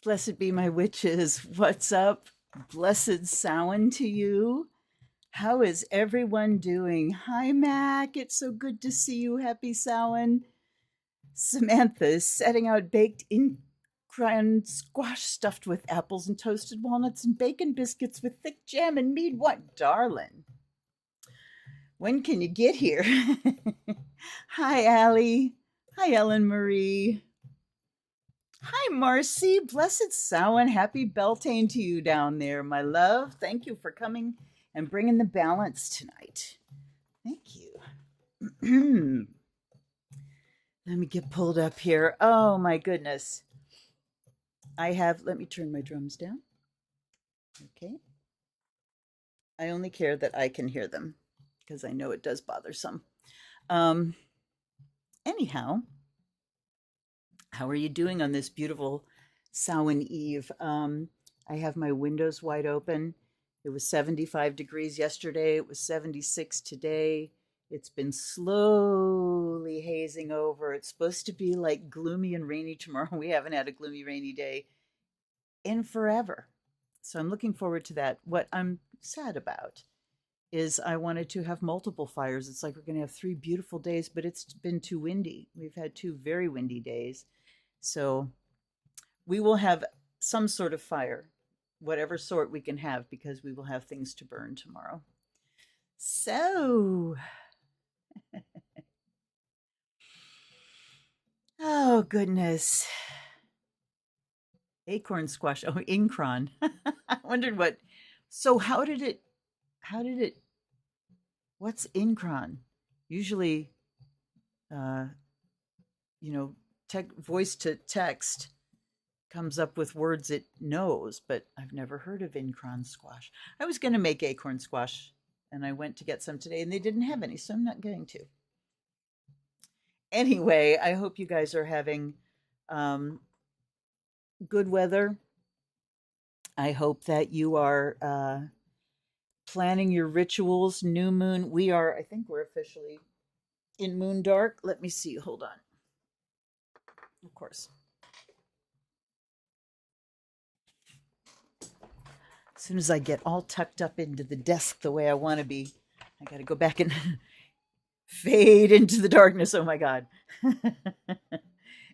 Blessed be my witches. What's up? Blessed Samhain to you. How is everyone doing? Hi, Mac. It's so good to see you. Happy Samhain. Samantha is setting out baked in squash stuffed with apples and toasted walnuts and bacon biscuits with thick jam and mead. What, darling? When can you get here? Hi, Allie. Hi, Ellen Marie. Hi, Marcy. Blessed Samhain. Happy Beltane to you down there, my love. Thank you for coming and bringing the balance tonight. Thank you. Let me get pulled up here. Oh, my goodness. Let me turn my drums down. Okay. I only care that I can hear them because I know it does bother some. Anyhow, how are you doing on this beautiful Samhain Eve? I have my windows wide open. It was 75 degrees yesterday. It was 76 today. It's been slowly hazing over. It's supposed to be like gloomy and rainy tomorrow. We haven't had a gloomy, rainy day in forever. So I'm looking forward to that. What I'm sad about is I wanted to have multiple fires. It's like we're going to have 3 beautiful days, but it's been too windy. We've had 2 very windy days. So we will have some sort of fire, whatever sort we can have, because we will have things to burn tomorrow. So, oh goodness. Acorn squash. Oh, Incron. I wondered so what's Incron? Usually, voice to text comes up with words it knows, but I've never heard of Incron squash. I was going to make acorn squash, and I went to get some today, and they didn't have any, so I'm not going to. Anyway, I hope you guys are having good weather. I hope that you are planning your rituals. New moon. I think we're officially in moon dark. Let me see. Hold on. Of course. As soon as I get all tucked up into the desk the way I want to be, I got to go back and fade into the darkness. Oh my God.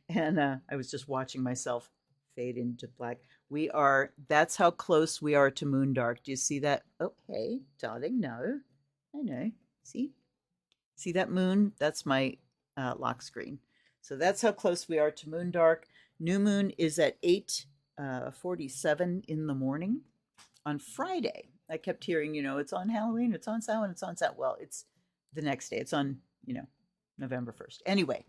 And I was just watching myself fade into black. That's how close we are to moon dark. Do you see that? Oh, hey, darling, no. I know. See that moon? That's my lock screen. So that's how close we are to moon dark. New moon is at 8:47 in the morning on Friday. I kept hearing, it's on Halloween, it's on Samhain, it's on Samhain. Well, it's the next day. It's on, November 1st. Anyway.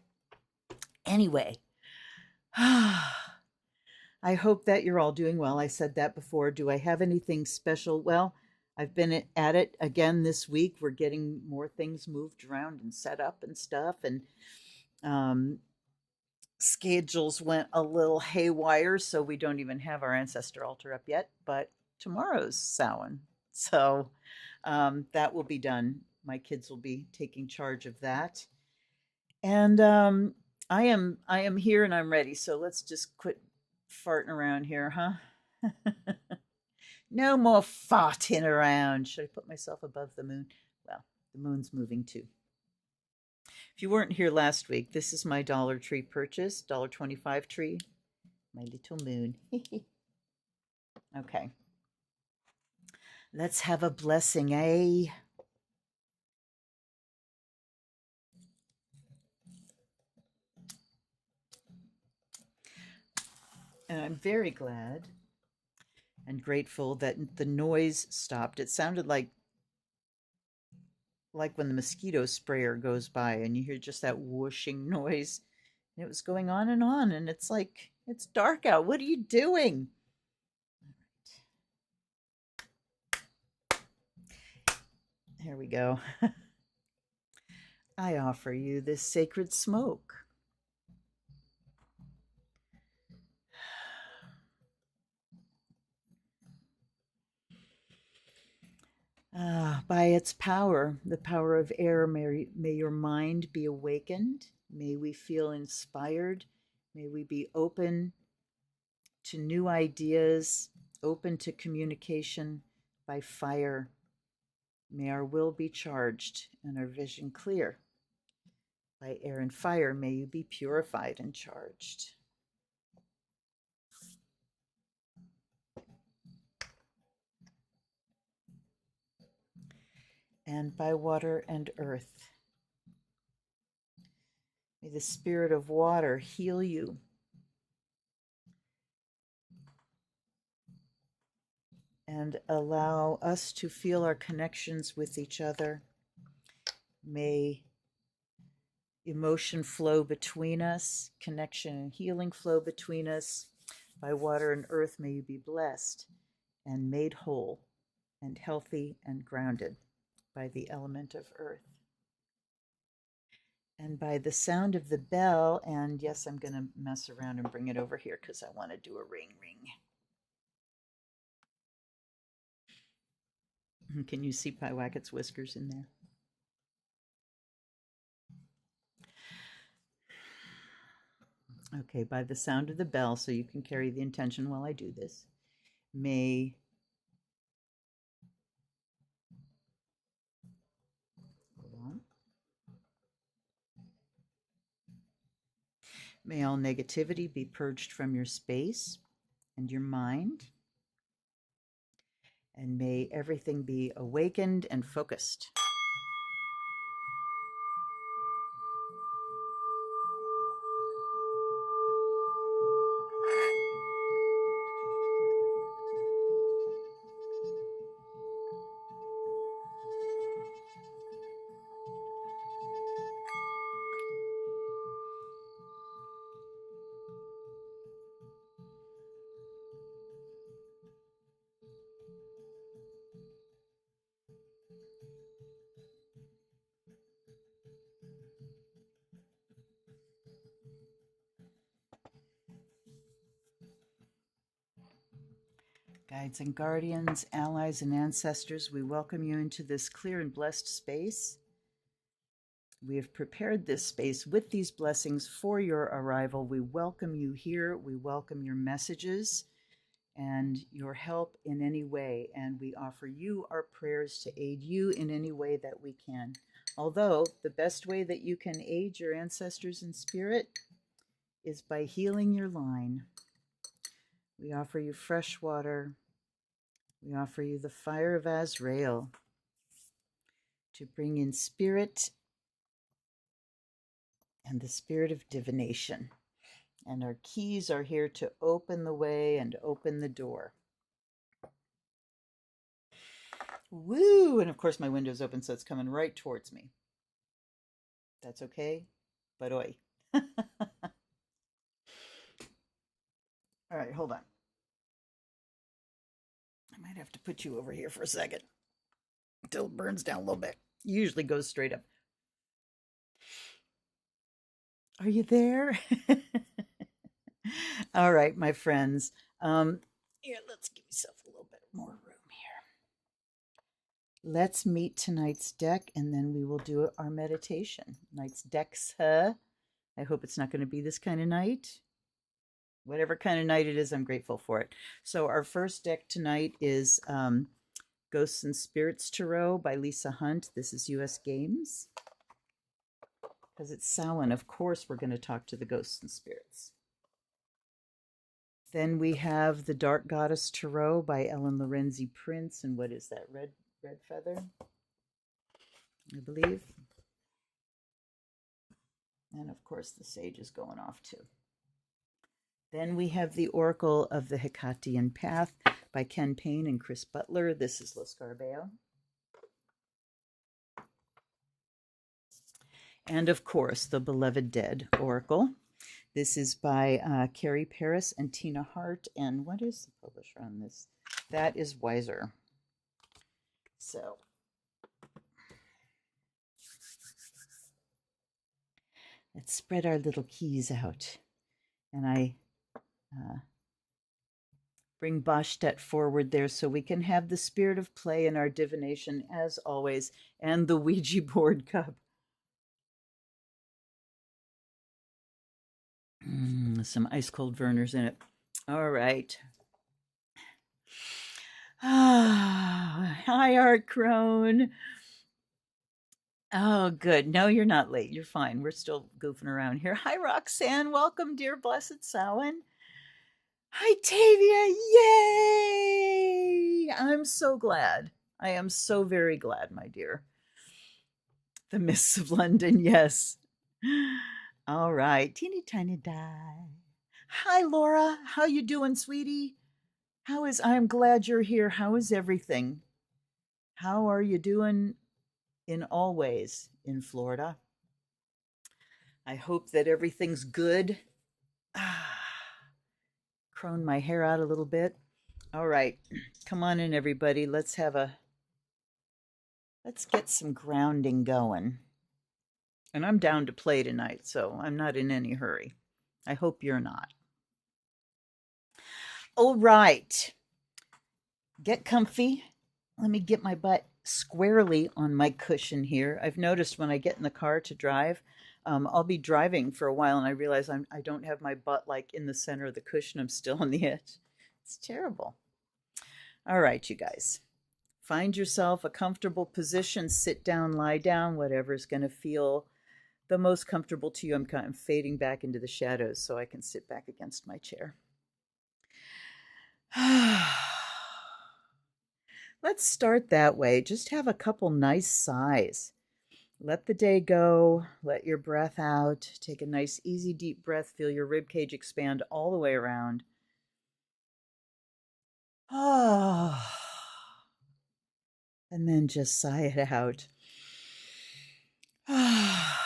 I hope that you're all doing well. I said that before. Do I have anything special? Well, I've been at it again this week. We're getting more things moved around and set up and stuff. And schedules went a little haywire, so we don't even have our ancestor altar up yet. But tomorrow's Samhain. So that will be done. My kids will be taking charge of that. And I am here and I'm ready. So let's just quit farting around here, huh? No more farting around. Should I put myself above the moon? Well, the moon's moving too. If you weren't here last week, this is my Dollar Tree purchase, $1.25 tree, my little moon. Okay. Let's have a blessing, eh? And I'm very glad and grateful that the noise stopped. It sounded like when the mosquito sprayer goes by and you hear just that whooshing noise. And it was going on, and it's like, it's dark out. What are you doing? Here we go. I offer you this sacred smoke. By its power, the power of air, may your mind be awakened. May we feel inspired. May we be open to new ideas, open to communication by fire. May our will be charged and our vision clear. By air and fire, may you be purified and charged. And by water and earth, may the spirit of water heal you. And allow us to feel our connections with each other. May emotion flow between us, connection and healing flow between us. By water and earth, may you be blessed and made whole and healthy and grounded by the element of earth. And by the sound of the bell, and yes, I'm going to mess around and bring it over here because I want to do a ring ring. Can you see Pyewacket's whiskers in there? Okay, by the sound of the bell, so you can carry the intention while I do this, may may all negativity be purged from your space and your mind, and may everything be awakened and focused. Guides and guardians, allies and ancestors, we welcome you into this clear and blessed space. We have prepared this space with these blessings for your arrival. We welcome you here. We welcome your messages and your help in any way. And we offer you our prayers to aid you in any way that we can. Although the best way that you can aid your ancestors in spirit is by healing your line. We offer you fresh water. We offer you the fire of Azrael to bring in spirit and the spirit of divination. And our keys are here to open the way and open the door. Woo! And of course my window's open, so it's coming right towards me. That's okay, but oi. All right, hold on. I might have to put you over here for a second until it burns down a little bit. Usually goes straight up. Are you there? All right, my friends. Here, let's give myself a little bit more room here. Let's meet tonight's deck, and then we will do our meditation. Tonight's deck's, I hope it's not going to be this kind of night. Whatever kind of night it is, I'm grateful for it. So our first deck tonight is Ghosts and Spirits Tarot by Lisa Hunt. This is U.S. Games. Because it's Samhain, of course we're going to talk to the ghosts and spirits. Then we have The Dark Goddess Tarot by Ellen Lorenzi Prince. And what is that? Red Feather, I believe. And of course the sage is going off too. Then we have The Oracle of the Hecatian Path by Ken Payne and Chris Butler. This is Los Scarbeo. And of course, The Beloved Dead Oracle. This is by Carrie Paris and Tina Hart. And what is the publisher on this? That is Wiser. So, let's spread our little keys out. And I bring Bastet forward there so we can have the spirit of play in our divination as always, and the Ouija board cup. Some ice cold Vernors in it. All right. Hi, Art Crone. Oh, good. No, you're not late. You're fine. We're still goofing around here. Hi, Roxanne. Welcome, dear Blessed Samhain. Hi, Tavia. Yay! I'm so glad. I am so very glad, my dear. The Mists of London, yes. All right. Teeny tiny die. Hi, Laura. How you doing, sweetie? I'm glad you're here. How is everything? How are you doing in all ways in Florida? I hope that everything's good. Ah, crone my hair out a little bit. All right. Come on in, everybody. Let's get some grounding going. And I'm down to play tonight, so I'm not in any hurry. I hope you're not. All right. Get comfy. Let me get my butt squarely on my cushion here. I've noticed when I get in the car to drive, I'll be driving for a while and I realize I don't have my butt like in the center of the cushion. I'm still on the edge. It's terrible. All right, you guys. Find yourself a comfortable position. Sit down, lie down, whatever's going to feel the most comfortable to you. I'm kind of fading back into the shadows so I can sit back against my chair. Let's start that way. Just have a couple nice sighs. Let the day go. Let your breath out. Take a nice, easy, deep breath. Feel your rib cage expand all the way around. Ah. And then just sigh it out. Ah.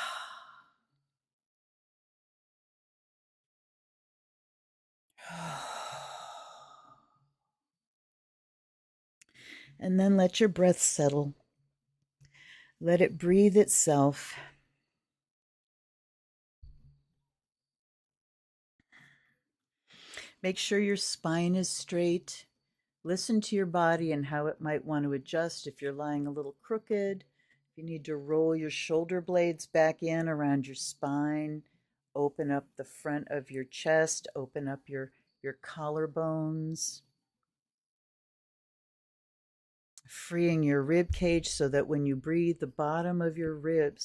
And then let your breath settle. Let it breathe itself. Make sure your spine is straight. Listen to your body and how it might want to adjust if you're lying a little crooked. If you need to roll your shoulder blades back in around your spine, open up the front of your chest, open up your collarbones, freeing your rib cage so that when you breathe, the bottom of your rib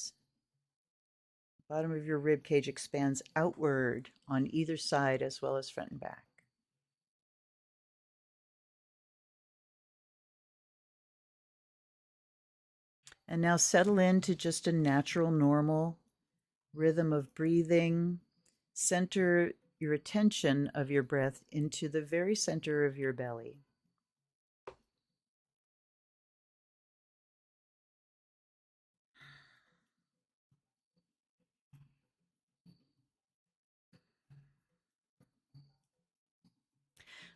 cage expands outward on either side as well as front and back. And now settle into just a natural, normal rhythm of breathing. Center your attention of your breath into the very center of your belly.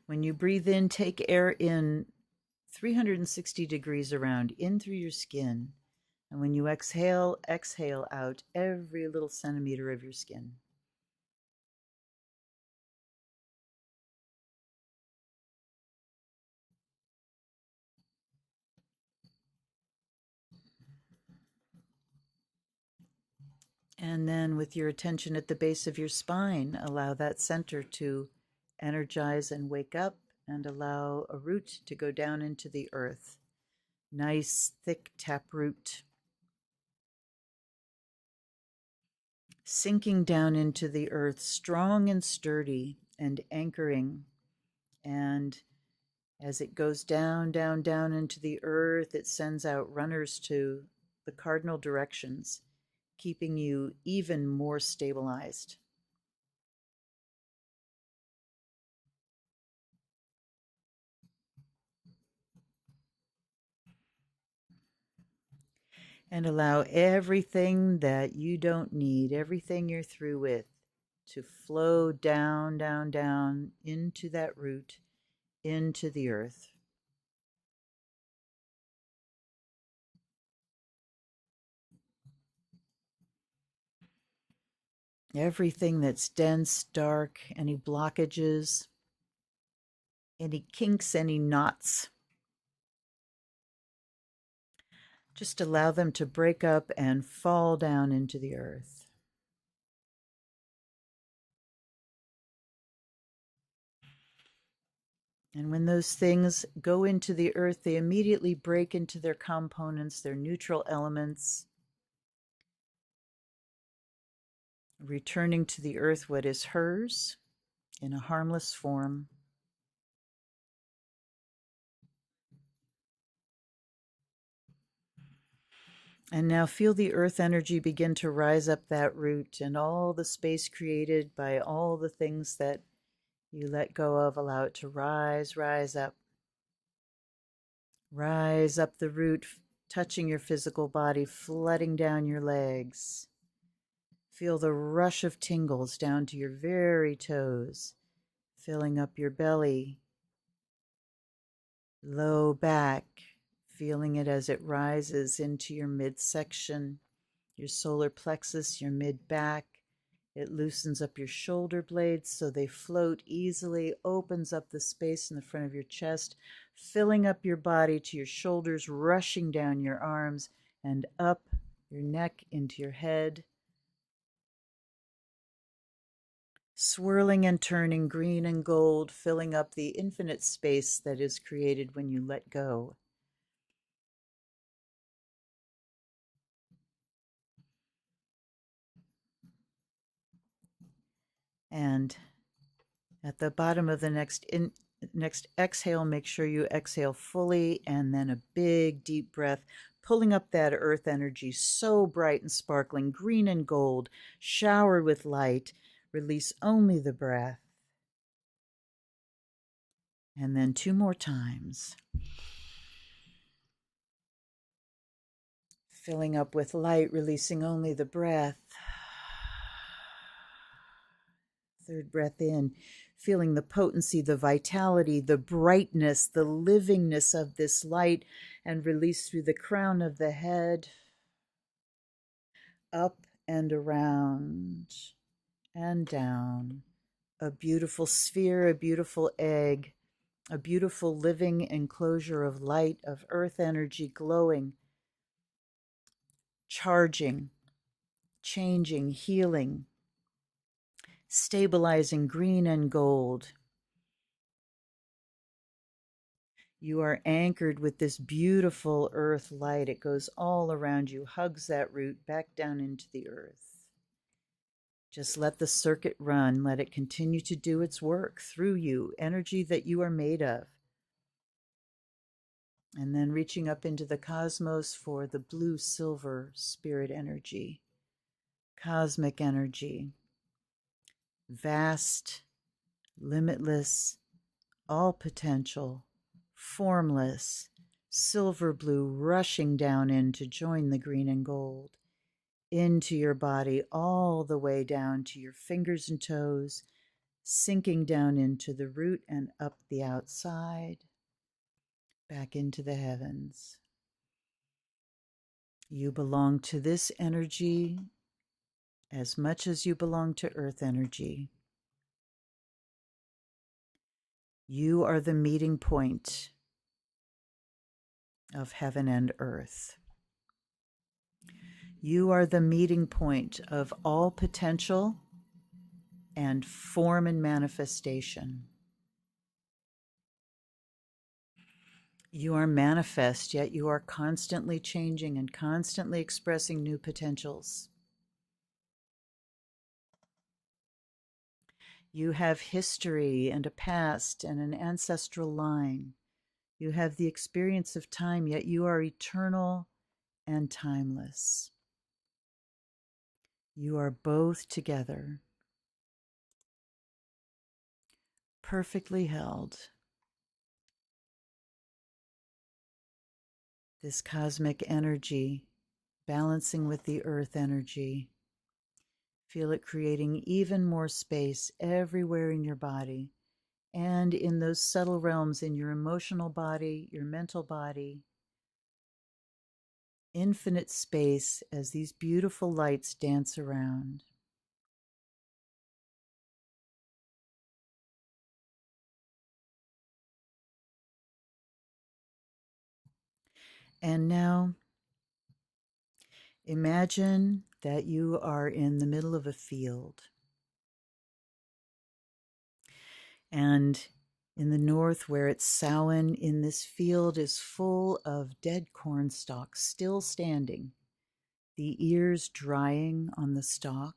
When you breathe in, take air in 360 degrees around, in through your skin. And when you exhale, exhale out every little centimeter of your skin. And then with your attention at the base of your spine, allow that center to energize and wake up, and allow a root to go down into the earth. Nice, thick taproot. Sinking down into the earth, strong and sturdy and anchoring. And as it goes down, down, down into the earth, it sends out runners to the cardinal directions, keeping you even more stabilized. And allow everything that you don't need, everything you're through with, to flow down, down, down into that root, into the earth. Everything that's dense, dark, any blockages, any kinks, any knots, just allow them to break up and fall down into the earth. And when those things go into the earth, they immediately break into their components, their neutral elements, returning to the earth what is hers in a harmless form. And now feel the earth energy begin to rise up that root, and all the space created by all the things that you let go of, allow it to rise up. Rise up the root, touching your physical body, flooding down your legs. Feel the rush of tingles down to your very toes, filling up your belly, low back, feeling it as it rises into your midsection, your solar plexus, your mid-back. It loosens up your shoulder blades so they float easily, opens up the space in the front of your chest, filling up your body to your shoulders, rushing down your arms and up your neck into your head. Swirling and turning green and gold, filling up the infinite space that is created when you let go. And at the bottom of the next exhale, make sure you exhale fully, and then a big deep breath, pulling up that earth energy, so bright and sparkling, green and gold, showered with light. Release only the breath. And then 2 more times. Filling up with light, releasing only the breath. 3rd breath in, feeling the potency, the vitality, the brightness, the livingness of this light, and release through the crown of the head, up and around and down. A beautiful sphere, a beautiful egg, a beautiful living enclosure of light, of earth energy glowing, charging, changing, healing, stabilizing, green and gold. You are anchored with this beautiful earth light. It goes all around you, hugs that root back down into the earth. Just let the circuit run. Let it continue to do its work through you, energy that you are made of. And then reaching up into the cosmos for the blue silver spirit energy, cosmic energy, vast, limitless, all potential, formless, silver blue, rushing down in to join the green and gold, into your body, all the way down to your fingers and toes, sinking down into the root and up the outside, back into the heavens. You belong to this energy as much as you belong to earth energy. You are the meeting point of heaven and earth. You are the meeting point of all potential and form and manifestation. You are manifest, yet you are constantly changing and constantly expressing new potentials. You have history and a past and an ancestral line. You have the experience of time, yet you are eternal and timeless. You are both together, perfectly held. This cosmic energy balancing with the earth energy. Feel it creating even more space everywhere in your body and in those subtle realms in your emotional body, your mental body. Infinite space as these beautiful lights dance around. And now, imagine that you are in the middle of a field. And In the north, where it's Samhain, in this field is full of dead corn stalks still standing, the ears drying on the stalk,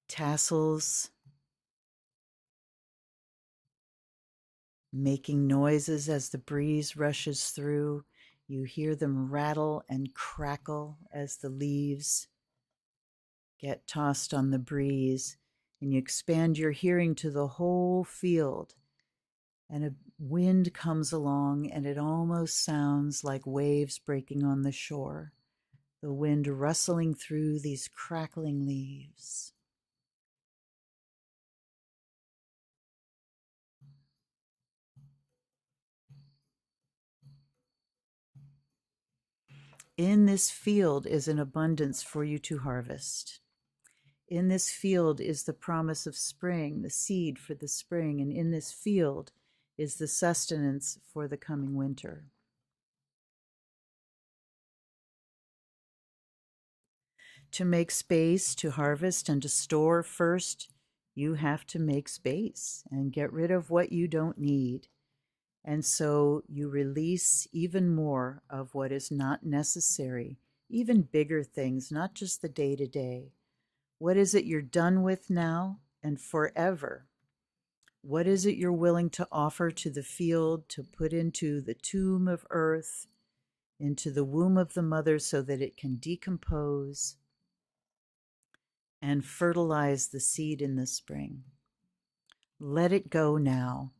tassels making noises as the breeze rushes through. You hear them rattle and crackle as the leaves get tossed on the breeze, and you expand your hearing to the whole field. And a wind comes along, and it almost sounds like waves breaking on the shore, the wind rustling through these crackling leaves. In this field is an abundance for you to harvest. In this field is the promise of spring, the seed for the spring, and in this field is the sustenance for the coming winter. To make space to harvest and to store, first, you have to make space and get rid of what you don't need. And so you release even more of what is not necessary, even bigger things, not just the day-to-day. What is it you're done with now and forever? What is it you're willing to offer to the field, to put into the tomb of earth, into the womb of the mother so that it can decompose and fertilize the seed in the spring? Let it go now.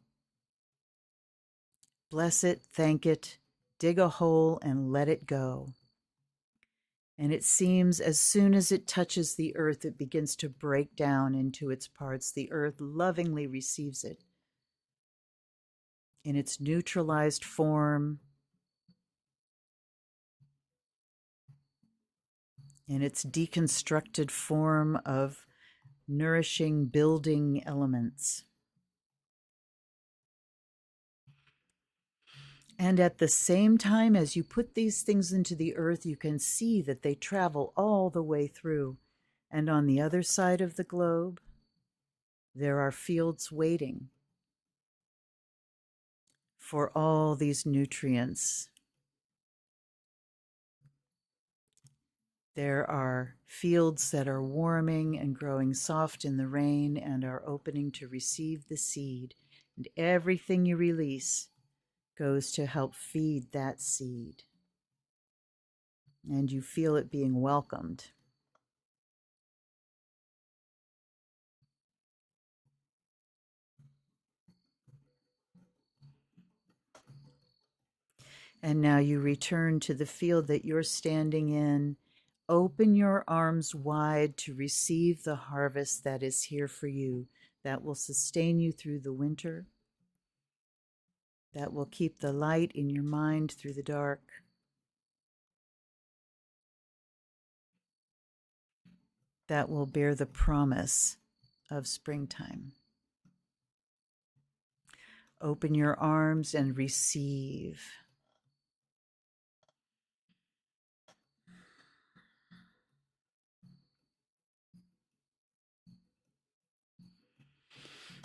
Bless it, thank it, dig a hole and let it go. And it seems as soon as it touches the earth, it begins to break down into its parts. The earth lovingly receives it in its neutralized form, in its deconstructed form of nourishing, building elements. And at the same time, as you put these things into the earth, you can see that they travel all the way through. And on the other side of the globe, there are fields waiting for all these nutrients. There are fields that are warming and growing soft in the rain and are opening to receive the seed. And everything you release goes to help feed that seed. And you feel it being welcomed. And now you return to the field that you're standing in. Open your arms wide to receive the harvest that is here for you, that will sustain you through the winter, that will keep the light in your mind through the dark, that will bear the promise of springtime. Open your arms and receive.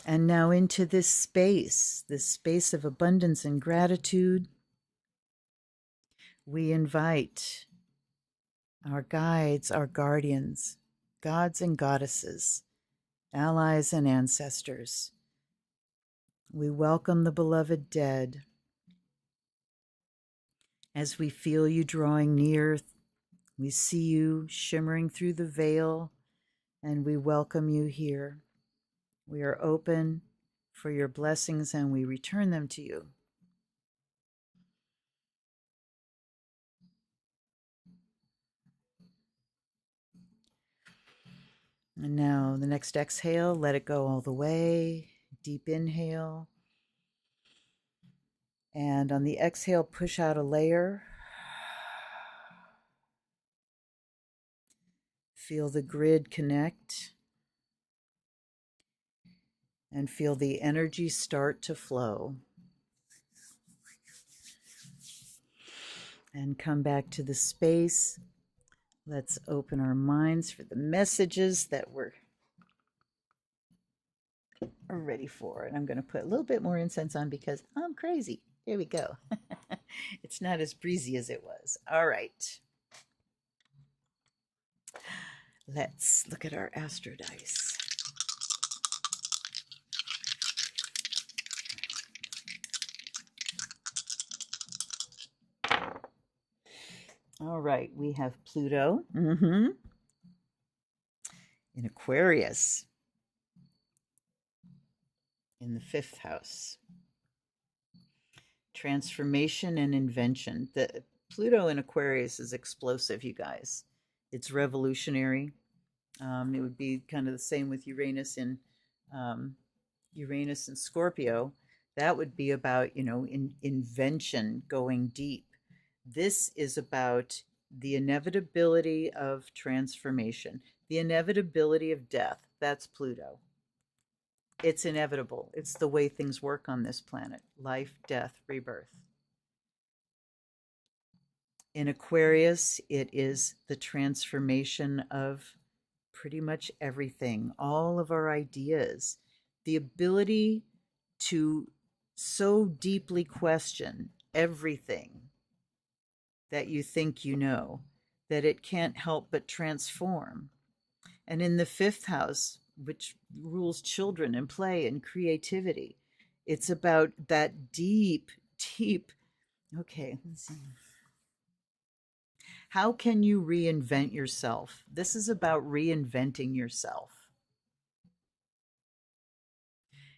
And now into this space of abundance and gratitude, we invite our guides, our guardians, gods and goddesses, allies and ancestors. We welcome the beloved dead as we feel you drawing near. We see you shimmering through the veil, and we welcome you here. We are open for your blessings, and we return them to you. And now the next exhale, let it go all the way. Deep inhale. And on the exhale, push out a layer. Feel the grid connect. And feel the energy start to flow. And come back to the space. Let's open our minds for the messages that were are ready for. And I'm going to put a little bit more incense on because I'm crazy. There we go. It's not as breezy as it was. All right. Let's look at our astro dice. All right, we have Pluto in Aquarius in the 5th house. Transformation and invention. The Pluto in Aquarius is explosive, you guys. It's revolutionary. It would be kind of the same with Uranus in Scorpio. That would be about, invention, going deep. This is about the inevitability of transformation, the inevitability of death. That's Pluto. It's inevitable. It's the way things work on this planet. Life, death, rebirth. In Aquarius, it is the transformation of pretty much everything, all of our ideas, the ability to so deeply question everything that you think you know, that it can't help but transform. And in the 5th house, which rules children and play and creativity, it's about that deep, okay, let's see. How can you reinvent yourself? This is about reinventing yourself.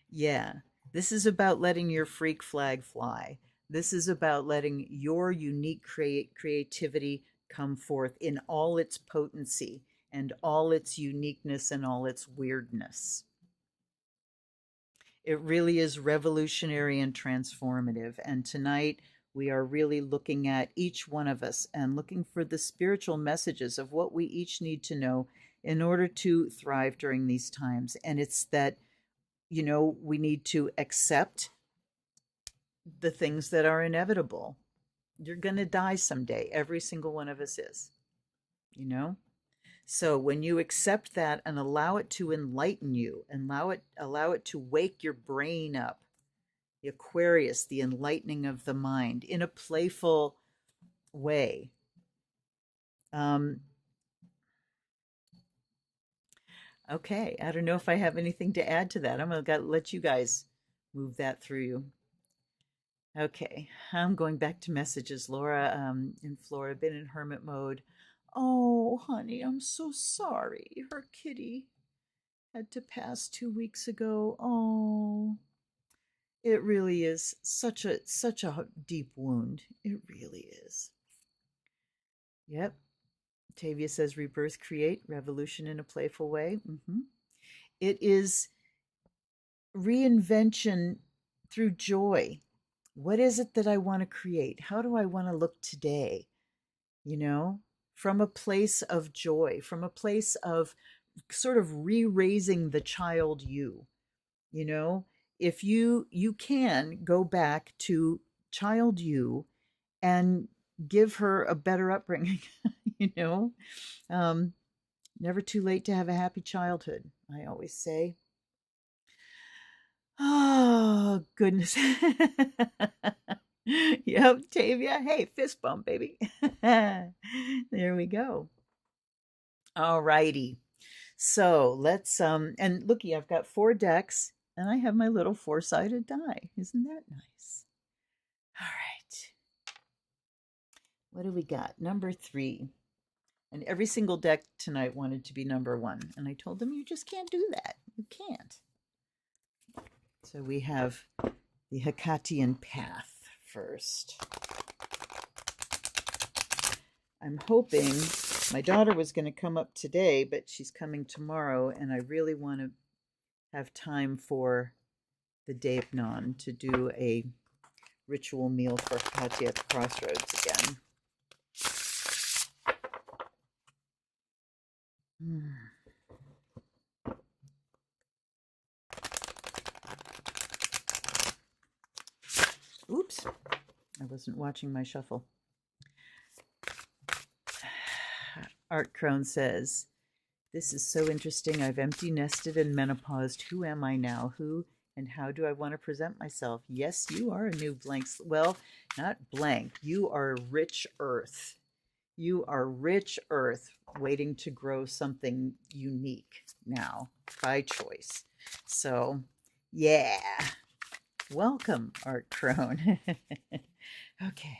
Yeah, this is about letting your freak flag fly. This is about letting your unique creativity come forth in all its potency and all its uniqueness and all its weirdness. It really is revolutionary and transformative. And tonight we are really looking at each one of us and looking for the spiritual messages of what we each need to know in order to thrive during these times. And it's that, we need to accept the things that are inevitable. You're going to die someday. Every single one of us is, So when you accept that and allow it to enlighten you, and allow it to wake your brain up, the Aquarius, the enlightening of the mind in a playful way. Okay, I don't know if I have anything to add to that. I'm going to let you guys move that through you. Okay, I'm going back to messages. Laura in Florida, been in hermit mode. Oh, honey, I'm so sorry. Her kitty had to pass 2 weeks ago. Oh, it really is such a deep wound. It really is. Yep. Tavia says rebirth, create, revolution in a playful way. It is reinvention through joy. What is it that I want to create? How do I want to look today? From a place of joy, from a place of sort of re-raising the child you. If you can go back to child you and give her a better upbringing, never too late to have a happy childhood, I always say. Oh, goodness. Yep, Tavia. Hey, fist bump, baby. There we go. All righty. So let's and looky, I've got 4 decks and I have my little 4-sided die. Isn't that nice? All right. What do we got? Number 3. And every single deck tonight wanted to be number 1. And I told them, you just can't do that. You can't. So we have the Hecatian Path first. I'm hoping my daughter was going to come up today, but she's coming tomorrow, and I really want to have time for the Deipnon to do a ritual meal for Hecate at the crossroads again. Oops, I wasn't watching my shuffle. Art Crone says, This is so interesting. I've empty nested and menopaused. Who am I now? Who and how do I want to present myself? Yes, you are a new blank. Well, not blank. You are rich earth. You are rich earth waiting to grow something unique now by choice. So, yeah. Welcome, Art Crone. Okay.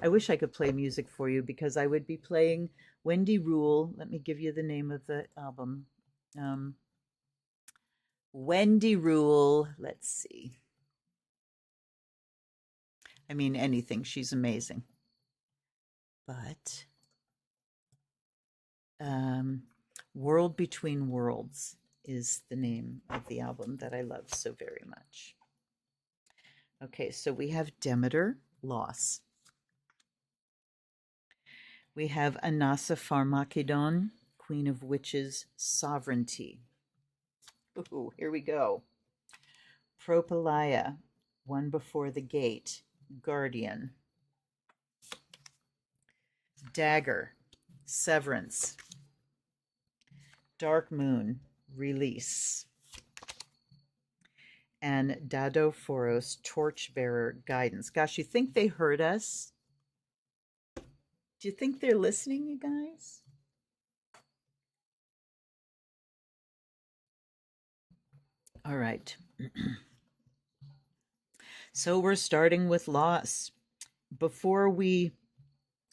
I wish I could play music for you because I would be playing Wendy Rule. Let me give you the name of the album. Wendy Rule. Let's see. I mean, anything. She's amazing. But World Between Worlds is the name of the album that I love so very much. Okay, so we have Demeter, Loss. We have Anasa Pharmakedon, Queen of Witches, Sovereignty. Ooh, here we go. Propylaea, One Before the Gate, Guardian. Dagger, Severance. Dark Moon, Release. And Dadophoros, Torchbearer, Guidance. Gosh, you think they heard us? Do you think they're listening, you guys? All right. So we're starting with loss. Before we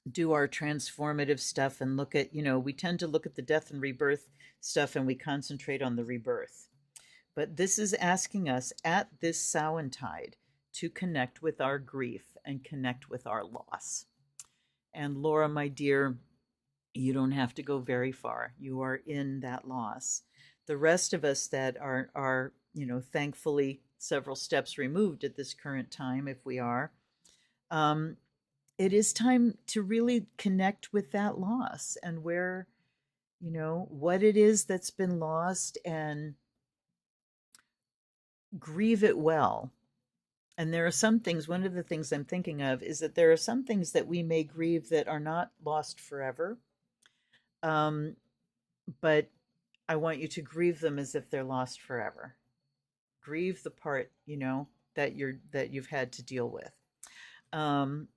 do our transformative stuff and look at, we tend to look at the death and rebirth stuff and we concentrate on the rebirth. But this is asking us at this Samhain to connect with our grief and connect with our loss. And Laura, my dear, you don't have to go very far. You are in that loss. The rest of us that are thankfully several steps removed at this current time, if we are, it is time to really connect with that loss and where, what it is that's been lost and grieve it well. And there are some things, one of the things I'm thinking of is that there are some things that we may grieve that are not lost forever. But I want you to grieve them as if they're lost forever. Grieve the part, that you've had to deal with. Then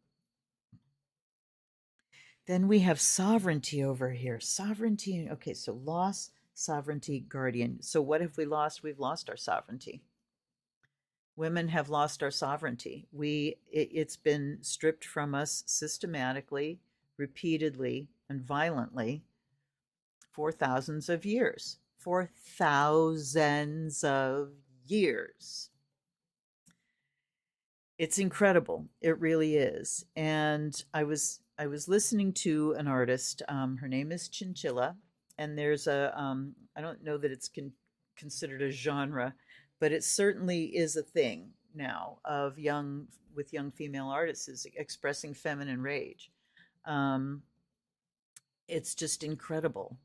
we have sovereignty over here. Sovereignty. Okay, so loss, sovereignty, guardian. So what have we lost? We've lost our sovereignty. Women have lost our sovereignty. It's been stripped from us systematically, repeatedly, and violently for thousands of years. For thousands of years. It's incredible. It really is. And I was listening to an artist. Her name is Chinchilla, and there's I don't know that it's considered a genre, but it certainly is a thing now of young female artists is expressing feminine rage. It's just incredible.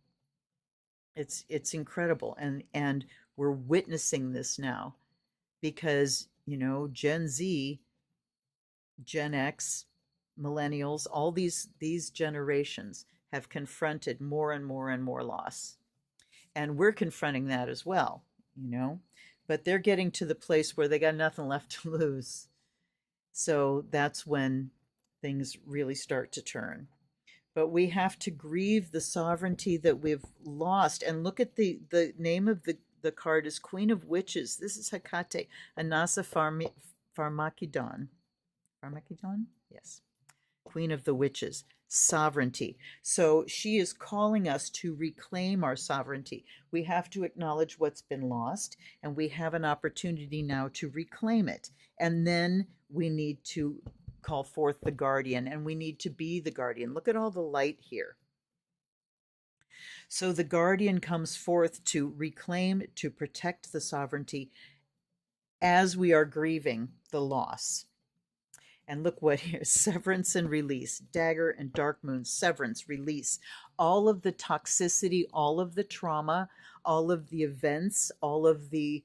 It's incredible, and we're witnessing this now because Gen Z, Gen X, millennials, all these generations have confronted more and more and more loss, and we're confronting that as well, but they're getting to the place where they got nothing left to lose. So that's when things really start to turn. But we have to grieve the sovereignty that we've lost. And look at the name of the card is Queen of Witches. This is Hecate, Anasa Pharmakedon. Pharmakedon? Yes. Queen of the Witches. Sovereignty. So she is calling us to reclaim our sovereignty. We have to acknowledge what's been lost, and we have an opportunity now to reclaim it. And then we need to call forth the guardian, and we need to be the guardian. Look at all the light here. So the guardian comes forth to reclaim, to protect the sovereignty as we are grieving the loss. And look what here, severance and release, dagger and dark moon, severance, release, all of the toxicity, all of the trauma, all of the events, all of the,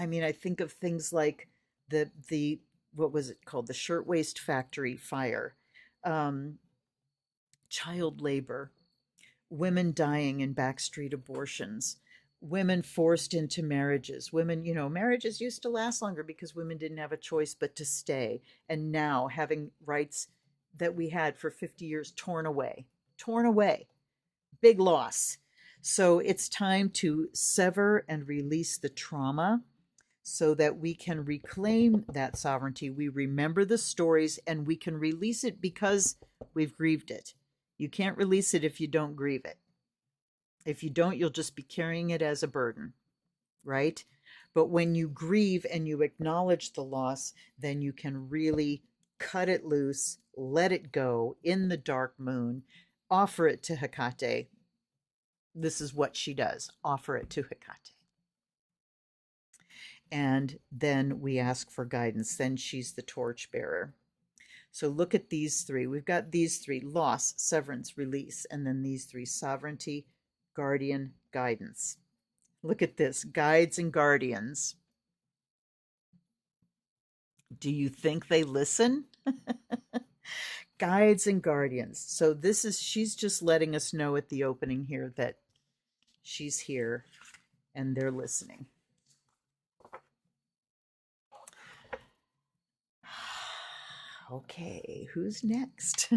I mean, I think of things like the what was it called? The Shirtwaist Factory fire, um, child labor, women dying in backstreet abortions, women forced into marriages. Women, marriages used to last longer because women didn't have a choice but to stay. And now having rights that we had for 50 years torn away, torn away. Big loss. So it's time to sever and release the trauma so that we can reclaim that sovereignty. We remember the stories and we can release it because we've grieved it. You can't release it if you don't grieve it. If you don't, you'll just be carrying it as a burden, right? But when you grieve and you acknowledge the loss, then you can really cut it loose, let it go in the dark moon, offer it to Hecate. This is what she does, offer it to Hecate. And then we ask for guidance. Then she's the torchbearer. So look at these three. We've got these three: loss, severance, release, and then these three: sovereignty, guardian, guidance. Look at this: guides and guardians. Do you think they listen? Guides and guardians. So she's just letting us know at the opening here that she's here and they're listening. Okay, who's next?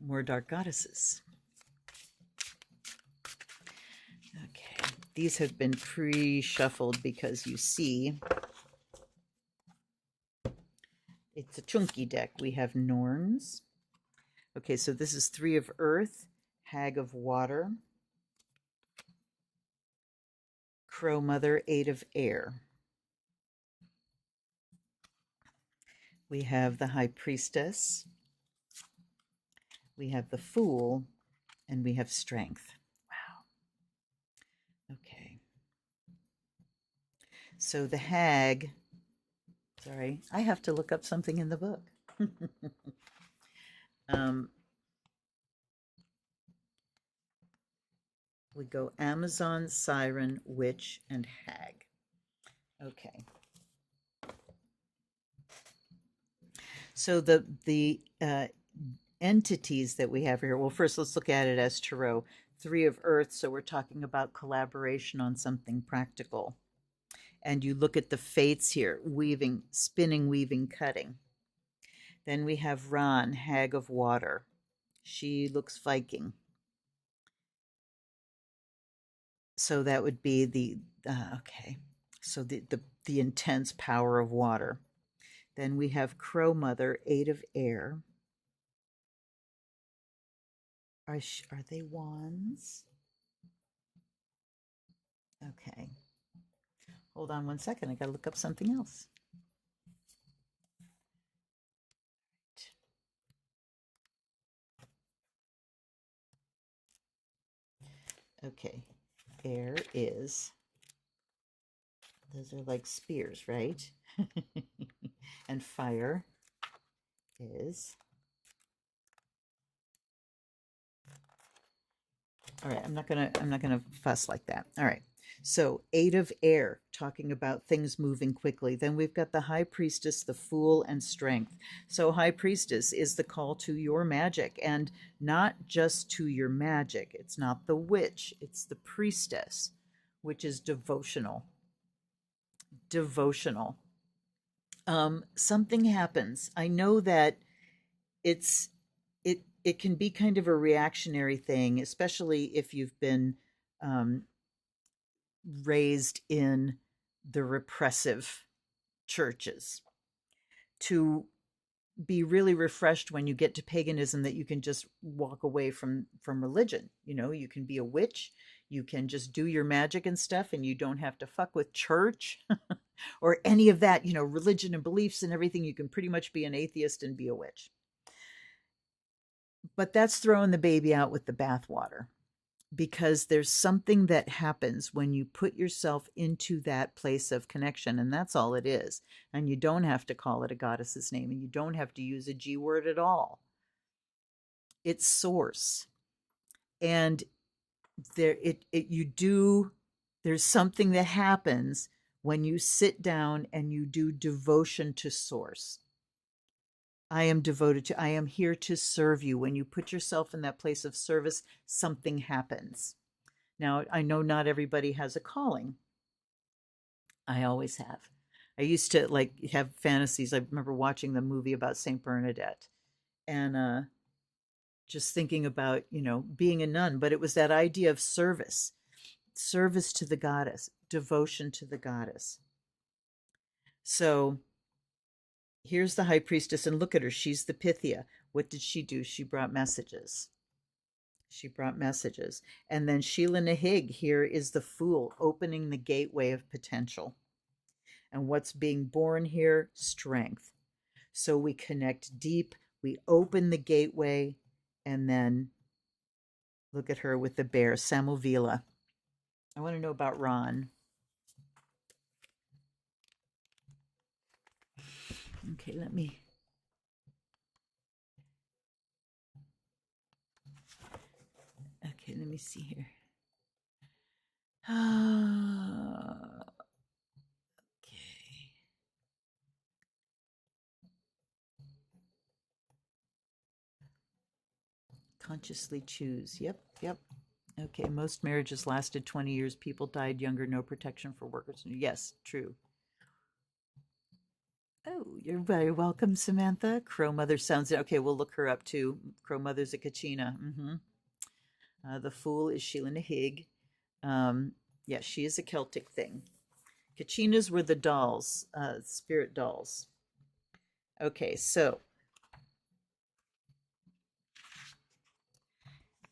More dark goddesses. Okay, these have been pre-shuffled because you see it's a chunky deck. We have Norns. Okay, so this is 3 of Earth, Hag of Water, Crow Mother, 8 of Air. We have the High Priestess, we have the Fool, and we have Strength. Wow. Okay. So the Hag, sorry, I have to look up something in the book. We go Amazon, Siren, Witch, and Hag. Okay. So the entities that we have here, well, first let's look at it as tarot. 3 of Earth, so we're talking about collaboration on something practical. And you look at the fates here: weaving, spinning, weaving, cutting. Then we have Ran, Hag of Water. She looks Viking. So that would be the okay. So the intense power of water. Then we have Crow Mother, 8 of Air. Are they wands? Okay. Hold on one second. I got to look up something else. Okay. Air is, those are like spears, right? And fire is, all right, I'm not gonna fuss like that. All right. So 8 of Air, talking about things moving quickly. Then we've got the High Priestess, the Fool, and Strength. So High Priestess is the call to your magic, and not just to your magic. It's not the witch, it's the priestess, which is devotional. Devotional. Something happens. I know that it can be kind of a reactionary thing, especially if you've been raised in the repressive churches, to be really refreshed when you get to paganism, that you can just walk away from religion. You can be a witch, you can just do your magic and stuff, and you don't have to fuck with church or any of that, religion and beliefs and everything. You can pretty much be an atheist and be a witch. But that's throwing the baby out with the bathwater, because there's something that happens when you put yourself into that place of connection, and that's all it is. And you don't have to call it a goddess's name, and you don't have to use a G word at all. It's source. And you do There's something that happens when you sit down and you do devotion to Source. I am devoted to, I am here to serve you. When you put yourself in that place of service, something happens. Now, I know not everybody has a calling. I always have. I used to like have fantasies. I remember watching the movie about Saint Bernadette and just thinking about, being a nun, but it was that idea of service, service to the goddess, devotion to the goddess. So here's the high priestess, and look at her. She's the Pythia. What did she do? She brought messages. She brought messages. And then Sheila Nahig here is the Fool, opening the gateway of potential. And what's being born here? Strength. So we connect deep, we open the gateway, and then look at her with the bear, Samovila. I want to know about Ron. Okay, let me. Okay, let me see here. Okay. Consciously choose. Yep. Okay, most marriages lasted 20 years. People died younger, no protection for workers. Yes, true. Oh, you're very welcome, Samantha. Crow Mother sounds... Okay, we'll look her up too. Crow Mother's a Kachina. The Fool is Sheila Nahig. Yeah, she is a Celtic thing. Kachinas were the dolls, spirit dolls. Okay, so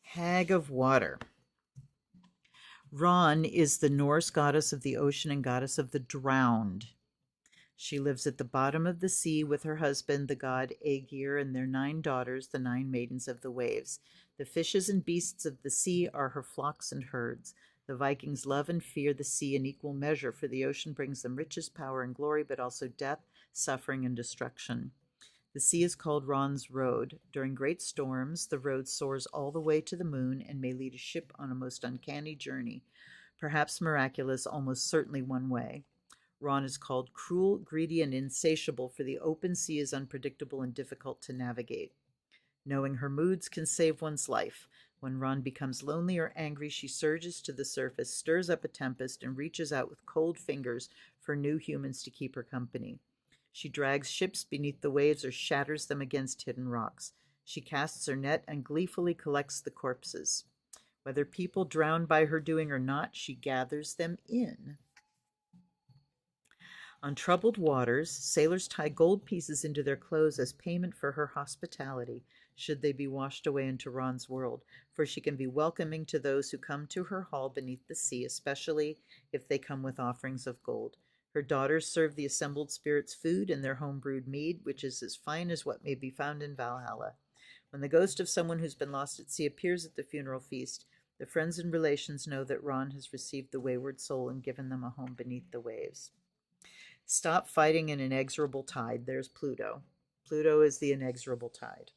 Hag of Water. Ran is the Norse goddess of the ocean and goddess of the drowned. She lives at the bottom of the sea with her husband, the god Aegir, and their 9 daughters, the 9 maidens of the waves. The fishes and beasts of the sea are her flocks and herds. The Vikings love and fear the sea in equal measure, for the ocean brings them riches, power, and glory, but also death, suffering, and destruction. The sea is called Ran's Road. During great storms, the road soars all the way to the moon and may lead a ship on a most uncanny journey, perhaps miraculous, almost certainly one way. Ran is called cruel, greedy, and insatiable, for the open sea is unpredictable and difficult to navigate. Knowing her moods can save one's life. When Ran becomes lonely or angry, she surges to the surface, stirs up a tempest, and reaches out with cold fingers for new humans to keep her company. She drags ships beneath the waves or shatters them against hidden rocks. She casts her net and gleefully collects the corpses. Whether people drown by her doing or not, she gathers them in. On troubled waters, sailors tie gold pieces into their clothes as payment for her hospitality, should they be washed away into Ran's world, for she can be welcoming to those who come to her hall beneath the sea, especially if they come with offerings of gold. Her daughters serve the assembled spirits food and their home-brewed mead, which is as fine as what may be found in Valhalla. When the ghost of someone who's been lost at sea appears at the funeral feast, the friends and relations know that Ran has received the wayward soul and given them a home beneath the waves. Stop fighting an inexorable tide. There's Pluto. Pluto is the inexorable tide.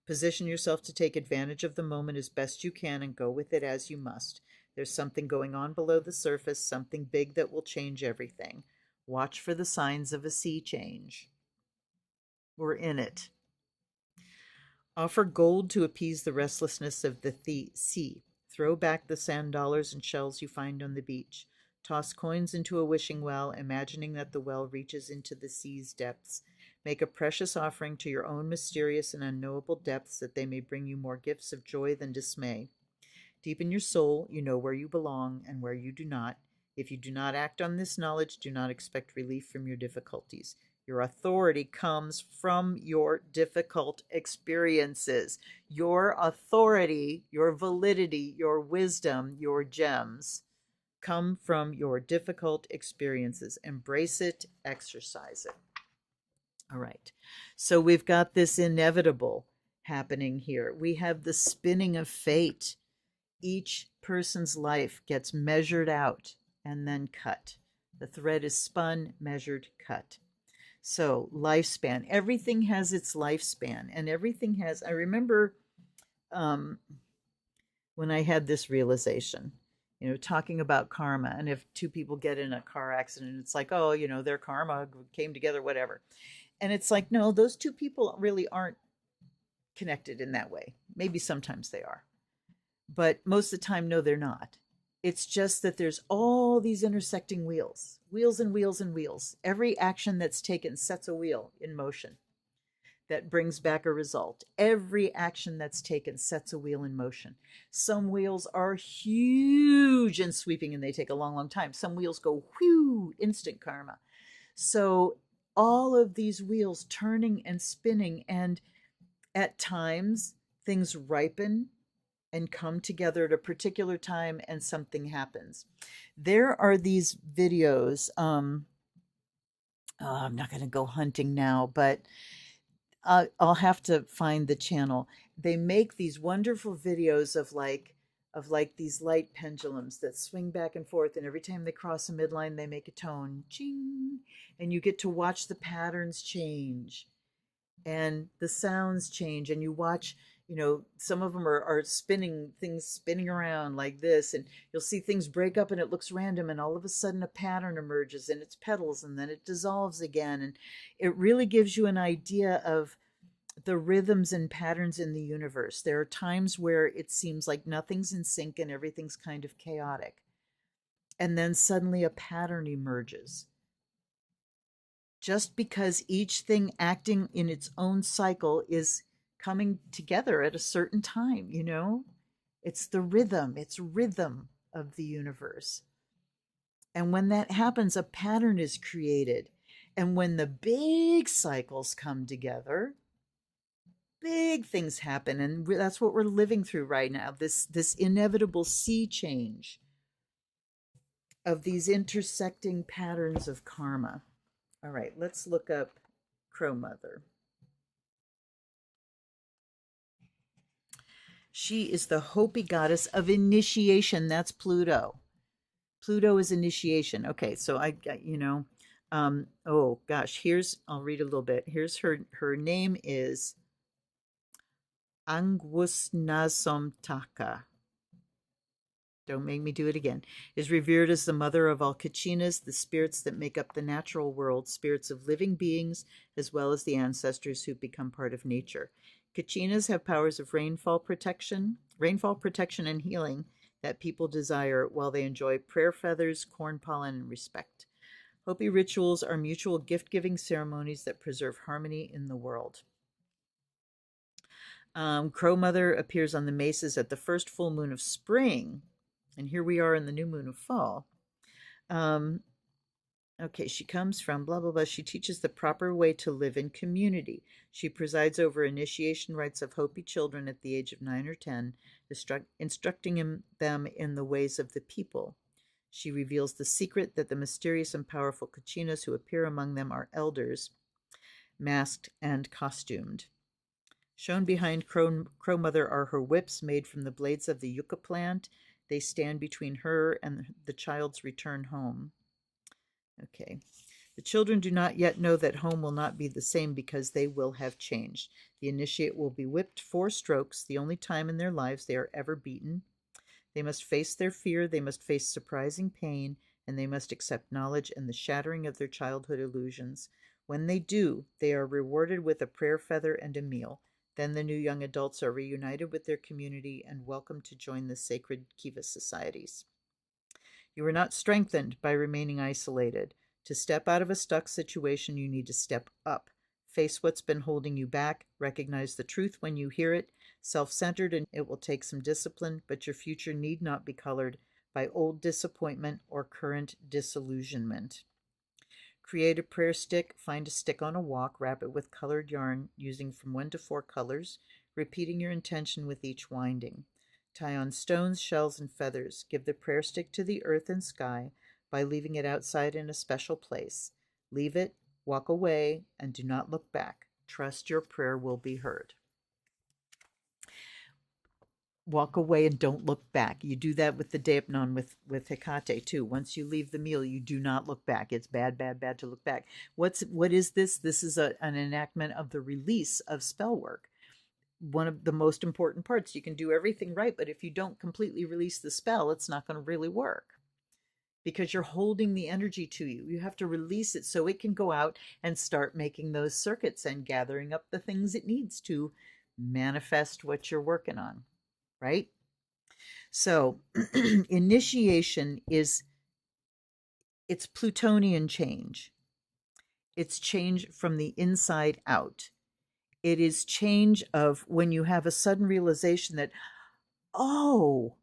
Position yourself to take advantage of the moment as best you can and go with it as you must. There's something going on below the surface, something big that will change everything. Watch for the signs of a sea change. We're in it. Offer gold to appease the restlessness of the sea. Throw back the sand dollars and shells you find on the beach. Toss coins into a wishing well, imagining that the well reaches into the sea's depths. Make a precious offering to your own mysterious and unknowable depths, that they may bring you more gifts of joy than dismay. Deep in your soul, you know where you belong and where you do not. If you do not act on this knowledge, do not expect relief from your difficulties. Your authority comes from your difficult experiences. Your authority, your validity, your wisdom, your gems come from your difficult experiences. Embrace it, exercise it. All right. So we've got this inevitable happening here. We have the spinning of fate. Each person's life gets measured out and then cut. The thread is spun, measured, cut. So lifespan, everything has its lifespan, and everything has, I remember when I had this realization, talking about karma. And if two people get in a car accident, it's like, oh, their karma came together, whatever. And it's like, no, those two people really aren't connected in that way. Maybe sometimes they are, but most of the time, no, they're not. It's just that there's all these intersecting wheels, wheels and wheels and wheels. Every action that's taken sets a wheel in motion that brings back a result. Every action that's taken sets a wheel in motion. Some wheels are huge and sweeping and they take a long, long time. Some wheels go whew, instant karma. So all of these wheels turning and spinning, and at times things ripen and come together at a particular time and something happens. There are these videos. I'm not going to go hunting now, but I'll have to find the channel. They make these wonderful videos of like these light pendulums that swing back and forth, and every time they cross a midline, they make a tone, ching, and you get to watch the patterns change and the sounds change, and you watch, some of them are spinning, things spinning around like this, and you'll see things break up and it looks random, and all of a sudden a pattern emerges in its petals and then it dissolves again. And it really gives you an idea of the rhythms and patterns in the universe. There are times where it seems like nothing's in sync and everything's kind of chaotic, and then suddenly a pattern emerges, just because each thing acting in its own cycle is coming together at a certain time. It's the rhythm, it's rhythm of the universe. And when that happens, a pattern is created. And when the big cycles come together, big things happen. And that's what we're living through right now, this inevitable sea change of these intersecting patterns of karma. All right, let's look up Crow Mother. She is the Hopi goddess of initiation. That's Pluto. Pluto is initiation. Okay, so oh gosh, I'll read a little bit. Here's her name is Angwusnasomtaka. Don't make me do it again. Is revered as the mother of all Kachinas, the spirits that make up the natural world, spirits of living beings, as well as the ancestors who become part of nature. Kachinas have powers of rainfall protection and healing that people desire, while they enjoy prayer feathers, corn pollen, and respect. Hopi rituals are mutual gift-giving ceremonies that preserve harmony in the world. Crow Mother appears on the mesas at the first full moon of spring, and here we are in the new moon of fall. Okay, she comes from blah, blah, blah. She teaches the proper way to live in community. She presides over initiation rites of Hopi children at the age of 9 or 10, instructing them in the ways of the people. She reveals the secret that the mysterious and powerful Kachinas who appear among them are elders, masked and costumed. Shown behind Crow Mother are her whips made from the blades of the yucca plant. They stand between her and the child's return home. Okay. The children do not yet know that home will not be the same because they will have changed. The initiate will be whipped 4 strokes, the only time in their lives they are ever beaten. They must face their fear, they must face surprising pain, and they must accept knowledge and the shattering of their childhood illusions. When they do, they are rewarded with a prayer feather and a meal. Then the new young adults are reunited with their community and welcome to join the sacred Kiva societies. You are not strengthened by remaining isolated. To step out of a stuck situation, you need to step up. Face what's been holding you back. Recognize the truth when you hear it. Self-centered, and it will take some discipline, but your future need not be colored by old disappointment or current disillusionment. Create a prayer stick. Find a stick on a walk. Wrap it with colored yarn using from 1 to 4 colors, repeating your intention with each winding. Tie on stones, shells, and feathers. Give the prayer stick to the earth and sky by leaving it outside in a special place. Leave it, walk away, and do not look back. Trust your prayer will be heard. Walk away and don't look back. You do that with the Deipnon, with Hecate too. Once you leave the meal, you do not look back. It's bad, bad, bad to look back. What is this? This is an enactment of the release of spell work. one of the most important parts. You can do everything right, but if you don't completely release the spell, it's not going to really work because you're holding the energy to you. You have to release it so it can go out and start making those circuits and gathering up the things it needs to manifest what you're working on, right? So initiation is, it's Plutonian change. It's change from the inside out. It is change of when you have a sudden realization that, oh,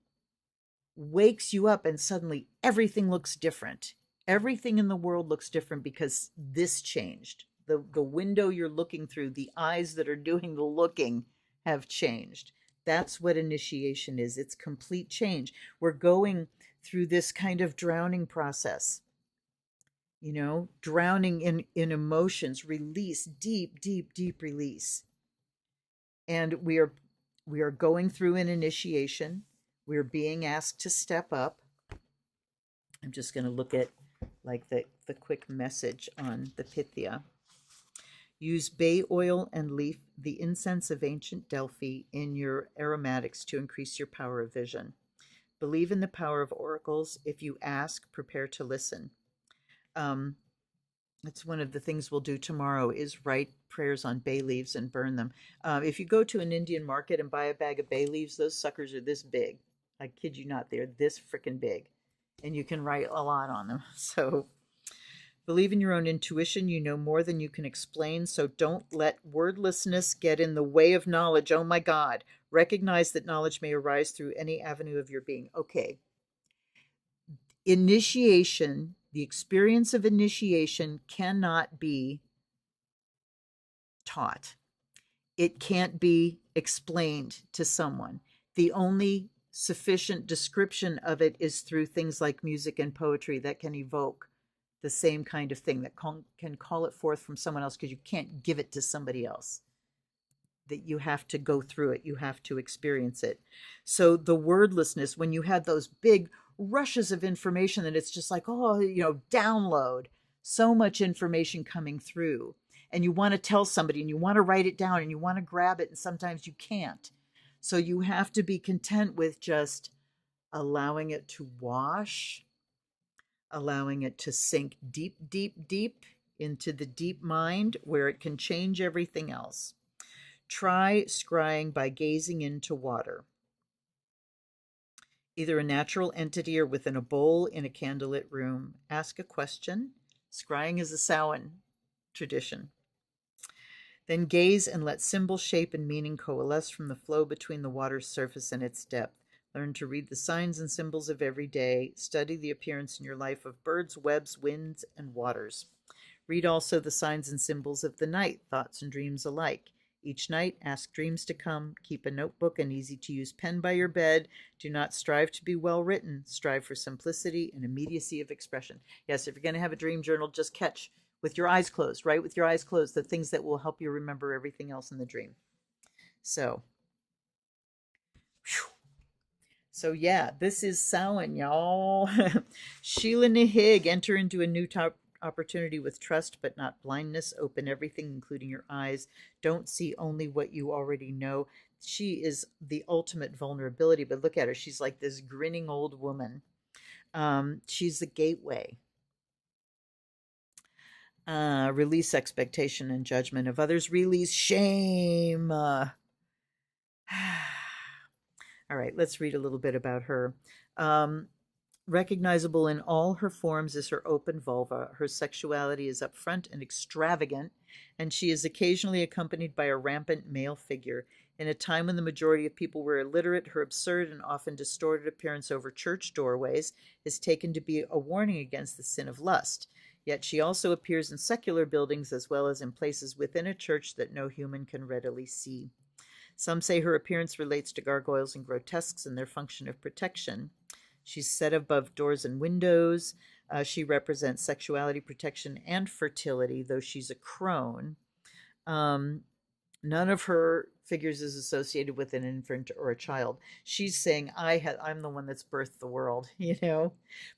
wakes you up and suddenly everything looks different. Everything in the world looks different because this changed. The window you're looking through, the eyes that are doing the looking have changed. That's what initiation is. It's complete change. We're going through this kind of drowning process, drowning in emotions, release, deep, deep, deep release. And we are going through an initiation. We're being asked to step up. I'm just going to look at like the quick message on the Pythia. Use bay oil and leaf, the incense of ancient Delphi, in your aromatics to increase your power of vision. Believe in the power of oracles. If you ask, prepare to listen. That's one of the things we'll do tomorrow is write prayers on bay leaves and burn them. If you go to an Indian market and buy a bag of bay leaves, those suckers are this big. I kid you not, they're this freaking big. And you can write a lot on them. So believe in your own intuition. You know more than you can explain. So don't let wordlessness get in the way of knowledge. Oh my God. Recognize that knowledge may arise through any avenue of your being. Okay. Initiation, the experience of initiation cannot be taught. It can't be explained to someone. The only sufficient description of it is through things like music and poetry that can evoke the same kind of thing, that can call it forth from someone else, because you can't give it to somebody else. That you have to go through it, you have to experience it. So the wordlessness, when you had those big rushes of information that it's just like, oh, download so much information coming through, and you want to tell somebody and you want to write it down and you want to grab it, and sometimes you can't. So you have to be content with just allowing it to wash, allowing it to sink deep, deep, deep into the deep mind where it can change everything else. Try scrying by gazing into water, either a natural entity or within a bowl in a candlelit room. Ask a question. Scrying is a Samhain tradition. Then gaze and let symbol, shape, and meaning coalesce from the flow between the water's surface and its depth. Learn to read the signs and symbols of every day. Study the appearance in your life of birds, webs, winds, and waters. Read also the signs and symbols of the night, thoughts and dreams alike. Each night, ask dreams to come. Keep a notebook and easy-to-use pen by your bed. Do not strive to be well-written. Strive for simplicity and immediacy of expression. Yes, if you're going to have a dream journal, just catch with your eyes closed, right? With your eyes closed, the things that will help you remember everything else in the dream. So yeah, this is Samhain, y'all. Sheila Nihig, enter into a new opportunity with trust but not blindness. Open everything, including your eyes. Don't see only what you already know. She is the ultimate vulnerability, but look at her. She's like this grinning old woman. She's the gateway. Release expectation and judgment of others. Release shame. All right, let's read a little bit about her. Recognizable in all her forms is her open vulva. Her sexuality is upfront and extravagant, and she is occasionally accompanied by a rampant male figure. In a time when the majority of people were illiterate, her absurd and often distorted appearance over church doorways is taken to be a warning against the sin of lust. Yet she also appears in secular buildings as well as in places within a church that no human can readily see. Some say her appearance relates to gargoyles and grotesques and their function of protection. She's set above doors and windows. She represents sexuality, protection, and fertility, though she's a crone. None of her figures is associated with an infant or a child. She's saying, I'm the one that's birthed the world,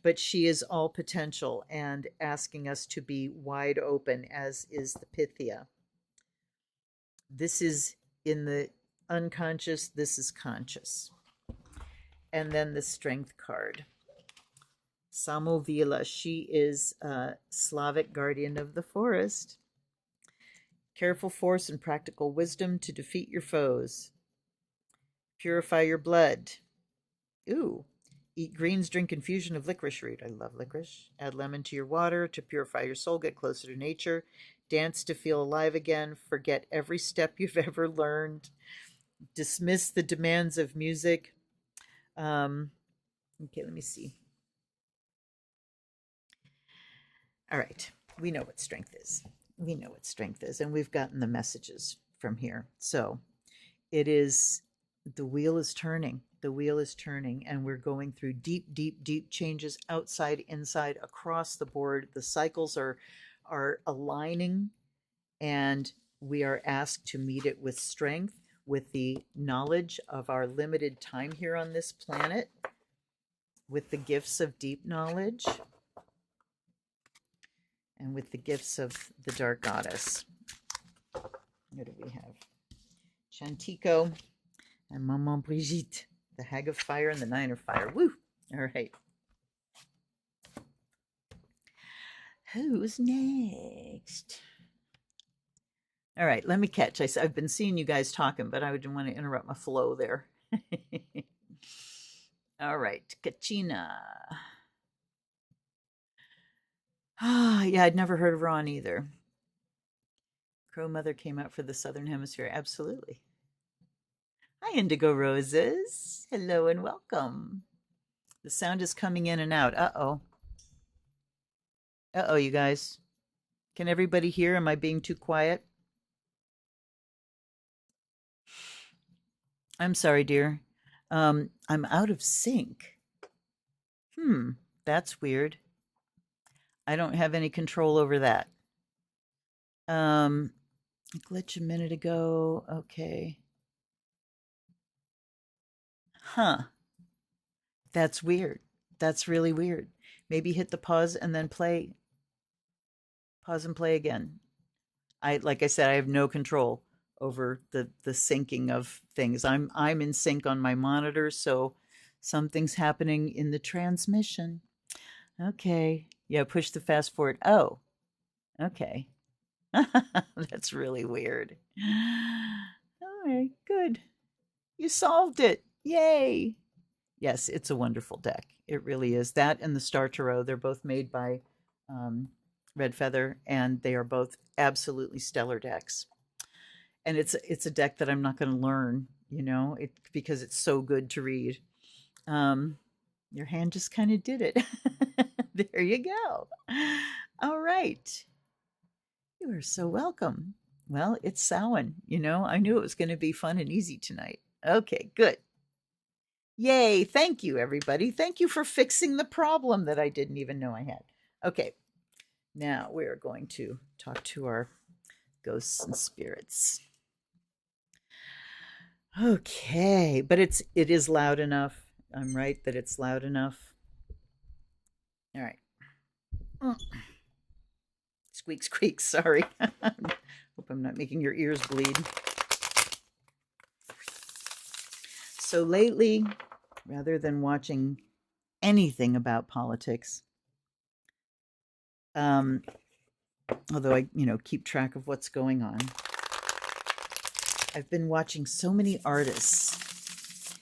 But she is all potential and asking us to be wide open, as is the Pythia. This is in the unconscious. This is conscious. And then the strength card. Samovila, she is a Slavic guardian of the forest. Careful force and practical wisdom to defeat your foes. Purify your blood. Ooh. Eat greens, drink infusion of licorice root. I love licorice. Add lemon to your water to purify your soul, get closer to nature. Dance to feel alive again. Forget every step you've ever learned. Dismiss the demands of music. Okay, let me see. All right. We know what strength is. We know what strength is, and we've gotten the messages from here. So it is, the wheel is turning. The wheel is turning, and we're going through deep, deep, deep changes outside, inside, across the board. The cycles are aligning, and we are asked to meet it with strength, with the knowledge of our limited time here on this planet, with the gifts of deep knowledge, and with the gifts of the Dark Goddess. What do we have? Chantico and Maman Brigitte, the Hag of Fire and the Nine of Fire. Woo! All right. Who's next? All right, let me catch. I've been seeing you guys talking, but I didn't want to interrupt my flow there. All right, Kachina. Ah, yeah, I'd never heard of Ron either. Crow Mother came out for the Southern Hemisphere. Absolutely. Hi, Indigo Roses. Hello and welcome. The sound is coming in and out. Uh-oh. Uh-oh, you guys. Can everybody hear? Am I being too quiet? I'm sorry, dear. I'm out of sync. That's weird. I don't have any control over that. A glitch a minute ago. Okay. Huh. That's weird. That's really weird. Maybe hit the pause and then play. Pause and play again. Like I said, I have no control over the syncing of things. I'm in sync on my monitor, so something's happening in the transmission. Okay. Yeah, push the fast forward. Oh. Okay. That's really weird. All right, good. You solved it. Yay. Yes, it's a wonderful deck. It really is. That and the Star Tarot, they're both made by Red Feather, and they are both absolutely stellar decks. And it's a deck that I'm not going to learn, because it's so good to read. Your hand just kind of did it. There you go. All right. You are so welcome. Well, it's Samhain, I knew it was going to be fun and easy tonight. Okay, good. Yay. Thank you, everybody. Thank you for fixing the problem that I didn't even know I had. Okay. Now we're going to talk to our ghosts and spirits. Okay, but it is loud enough. I'm right that it's loud enough. All right. Squeak, squeak, sorry. Hope I'm not making your ears bleed. So lately, rather than watching anything about politics, although I, keep track of what's going on, I've been watching so many artists.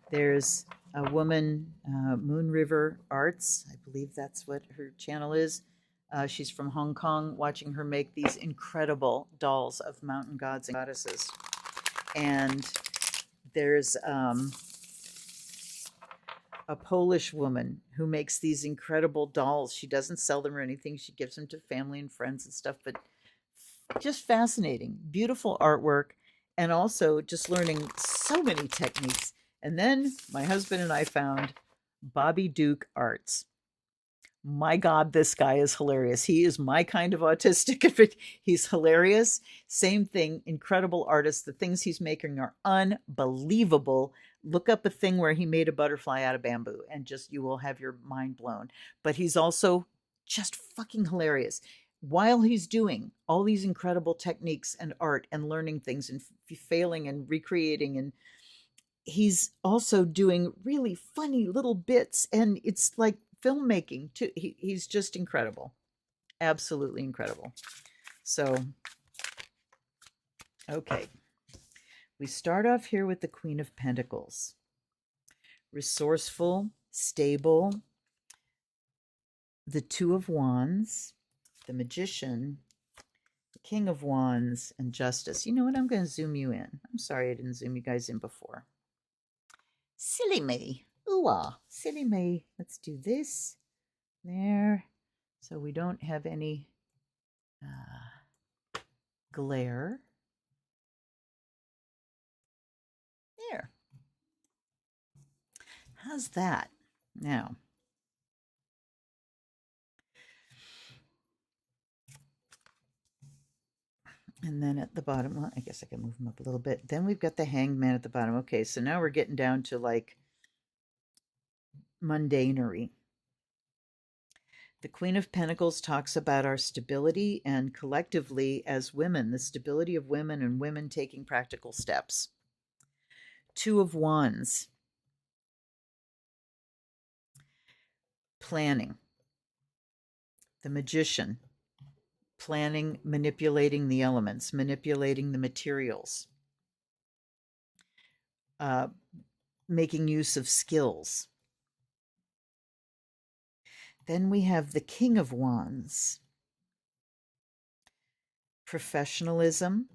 There's a woman, Moon River Arts, I believe that's what her channel is. She's from Hong Kong, watching her make these incredible dolls of mountain gods and goddesses. And there's a Polish woman who makes these incredible dolls. She doesn't sell them or anything. She gives them to family and friends and stuff, but just fascinating, beautiful artwork, and also just learning so many techniques. And then my husband and I found Bobby Duke Arts. My God, this guy is hilarious. He is my kind of autistic. He's hilarious. Same thing, incredible artist. The things he's making are unbelievable. Look up a thing where he made a butterfly out of bamboo and you will have your mind blown. But he's also just fucking hilarious. while he's doing all these incredible techniques and art and learning things and failing and recreating, and he's also doing really funny little bits, and it's like filmmaking too. He's just incredible, absolutely incredible. So okay, we start off here with the Queen of Pentacles. Resourceful, stable, the Two of Wands, the Magician, the King of Wands, and Justice. You know what? I'm going to zoom you in. I'm sorry I didn't zoom you guys in before. Silly me. Ooh-ah. Silly me. Let's do this. There. So we don't have any glare. There. How's that? Now, and then at the bottom, well, I guess I can move them up a little bit. Then we've got the Hanged Man at the bottom. Okay, so now we're getting down to like mundanery. The Queen of Pentacles talks about our stability, and collectively as women, the stability of women and women taking practical steps. Two of Wands. Planning. The Magician. Planning, manipulating the elements, manipulating the materials, making use of skills. Then we have the King of Wands. Professionalism,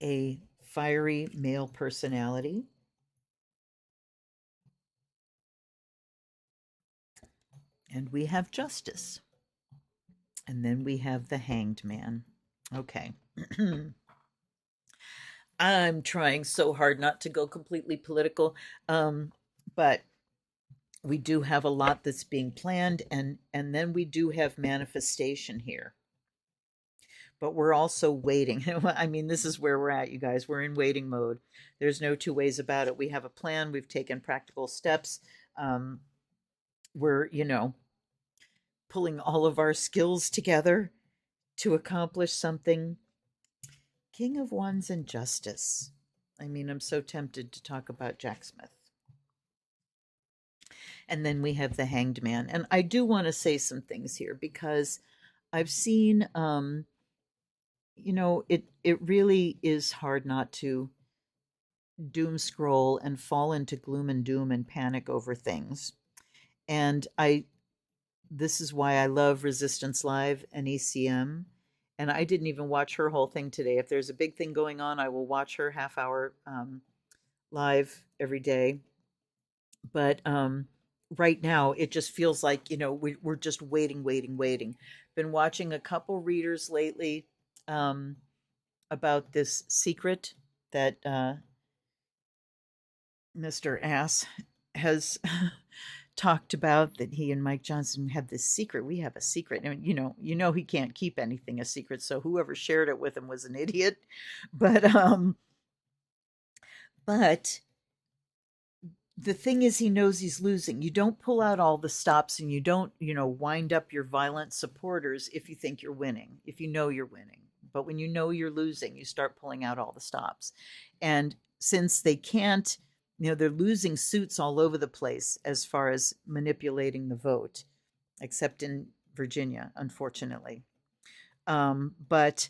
a fiery male personality, and we have Justice. And then we have the Hanged Man. Okay. I'm trying so hard not to go completely political, but we do have a lot that's being planned, and then we do have manifestation here. But we're also waiting. I mean, this is where we're at, you guys. We're in waiting mode. There's no two ways about it. We have a plan. We've taken practical steps. We're, pulling all of our skills together to accomplish something. King of Wands and Justice. I mean, I'm so tempted to talk about Jack Smith. And then we have the Hanged Man. And I do want to say some things here because I've seen, it really is hard not to doom scroll and fall into gloom and doom and panic over things. And this is why I love Resistance Live and ECM. And I didn't even watch her whole thing today. If there's a big thing going on, I will watch her half-hour live every day. But right now, it just feels like, we're just waiting. Been watching a couple readers lately about this secret that Mr. Ass has talked about, that he and Mike Johnson have this secret. We have a secret. And, he can't keep anything a secret. So whoever shared it with him was an idiot. But the thing is, he knows he's losing. You don't pull out all the stops, and you don't, wind up your violent supporters if you think you're winning, if you know you're winning. But when you know you're losing, you start pulling out all the stops. And since they can't, they're losing suits all over the place as far as manipulating the vote, except in Virginia, unfortunately. But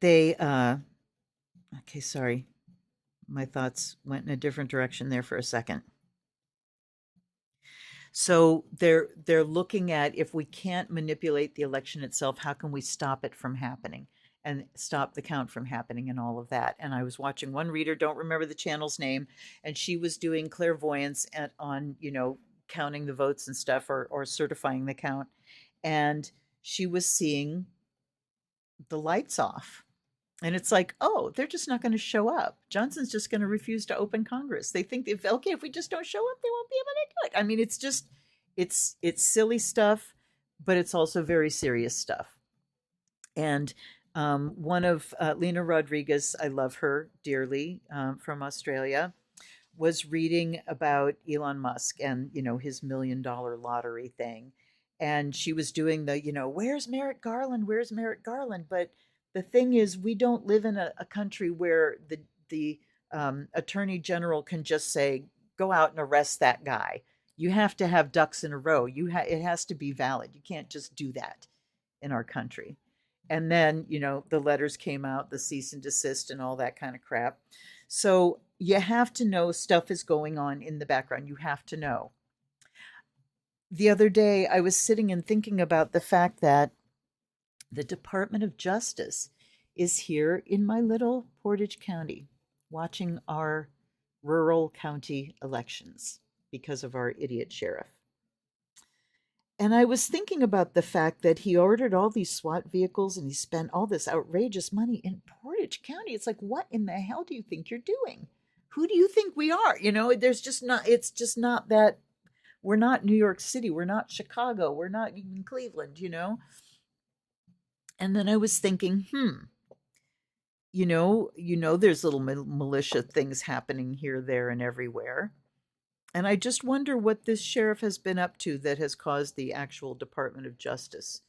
they, okay, sorry. My thoughts went in a different direction there for a second. So they're looking at, if we can't manipulate the election itself, how can we stop it from happening and stop the count from happening and all of that? And I was watching one reader, don't remember the channel's name, and she was doing clairvoyance on, counting the votes and stuff, or certifying the count. And she was seeing the lights off. And it's like, oh, they're just not going to show up. Johnson's just going to refuse to open Congress. They think if we just don't show up, they won't be able to do it. I mean, it's just, it's silly stuff, but it's also very serious stuff. And one of Lena Rodriguez, I love her dearly, from Australia. was reading about Elon Musk and, his $1 million lottery thing. And she was doing the, where's Merrick Garland? Where's Merrick Garland? But the thing is, we don't live in a country where the attorney general can just say, go out and arrest that guy. You have to have ducks in a row. It has to be valid. You can't just do that in our country. And then, the letters came out, the cease and desist and all that kind of crap. So you have to know stuff is going on in the background. You have to know. The other day, I was sitting and thinking about the fact that the Department of Justice is here in my little Portage County watching our rural county elections because of our idiot sheriff. And I was thinking about the fact that he ordered all these SWAT vehicles and he spent all this outrageous money in Portage County. It's like, what in the hell do you think you're doing? Who do you think we are? It's just not that. We're not New York City. We're not Chicago. We're not even Cleveland, And then I was thinking, there's little militia things happening here, there, and everywhere. And I just wonder what this sheriff has been up to that has caused the actual Department of Justice,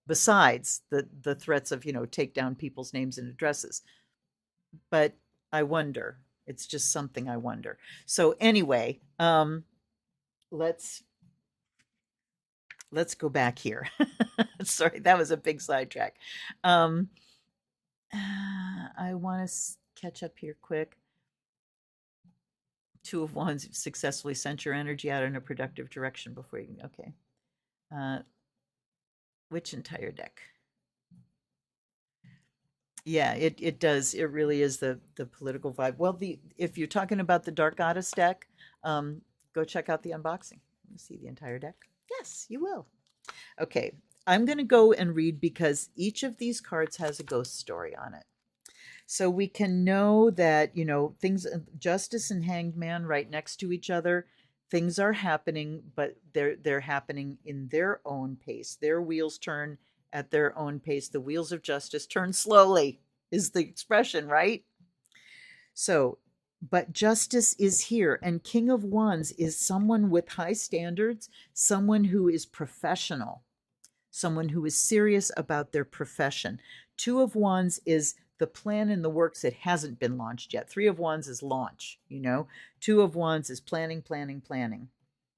besides the threats of, take down people's names and addresses. But I wonder. It's just something I wonder. So anyway, let's go back here. Sorry, that was a big sidetrack. I want to catch up here quick. Two of Wands, successfully sent your energy out in a productive direction before you can. Okay. Which entire deck? Yeah, it does. It really is the political vibe. Well, if you're talking about the Dark Goddess deck, go check out the unboxing. You see the entire deck? Yes, you will. Okay, I'm going to go and read because each of these cards has a ghost story on it. So we can know that, things, Justice and Hanged Man right next to each other, things are happening, but they're happening in their own pace. Their wheels turn at their own pace. The wheels of justice turn slowly, is the expression, right? So, but justice is here, and King of Wands is someone with high standards, someone who is professional, someone who is serious about their profession. Two of Wands is the plan in the works. It hasn't been launched yet. Three of Wands is launch, Two of Wands is planning.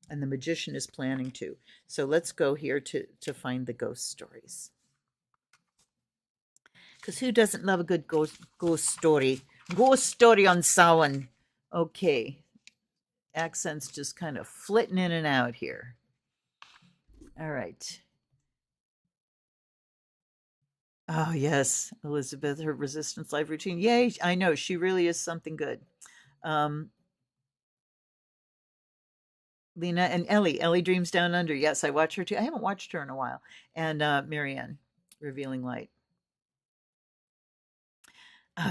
And the Magician is planning too. So let's go here to find the ghost stories. Because who doesn't love a good ghost story? Ghost story on Samhain. Okay. Accents just kind of flitting in and out here. All right. Oh, yes. Elizabeth, her resistance life routine. Yay. I know. She really is something good. Lena and Ellie Dreams Down Under. Yes, I watch her too. I haven't watched her in a while. And Marianne, Revealing Light.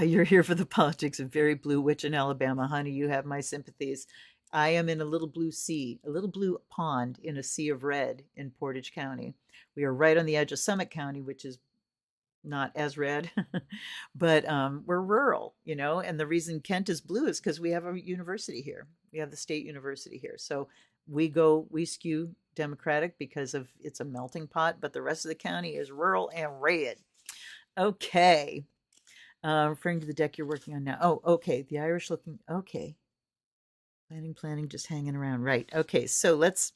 You're here for the politics of Very Blue Witch in Alabama. Honey, you have my sympathies. I am in a little blue sea, a little blue pond in a sea of red in Portage County. We are right on the edge of Summit County, which is not as red, but we're rural, and the reason Kent is blue is because we have a university here. We have the state university here. So we skew Democratic because of it's a melting pot, but the rest of the county is rural and red. Okay. Referring to the deck you're working on now. Oh, okay. The Irish looking. Okay. Planning, just hanging around. Right. Okay. So let's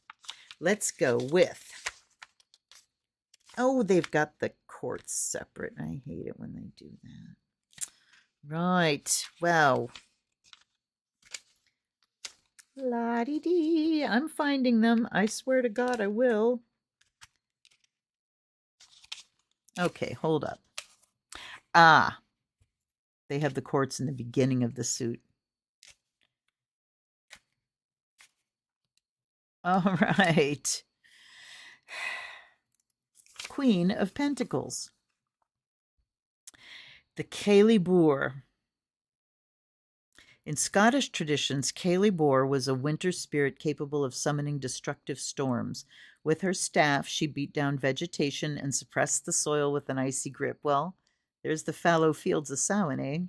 go with. Oh, they've got the courts separate. I hate it when they do that. Right. Well. La-dee-dee. I'm finding them. I swear to God I will. Okay, hold up. Ah. They have the courts in the beginning of the suit. All right. Queen of Pentacles. The Caillebour. In Scottish traditions, Caillebour was a winter spirit capable of summoning destructive storms. With her staff, she beat down vegetation and suppressed the soil with an icy grip. Well, there's the fallow fields of Samhain, eh?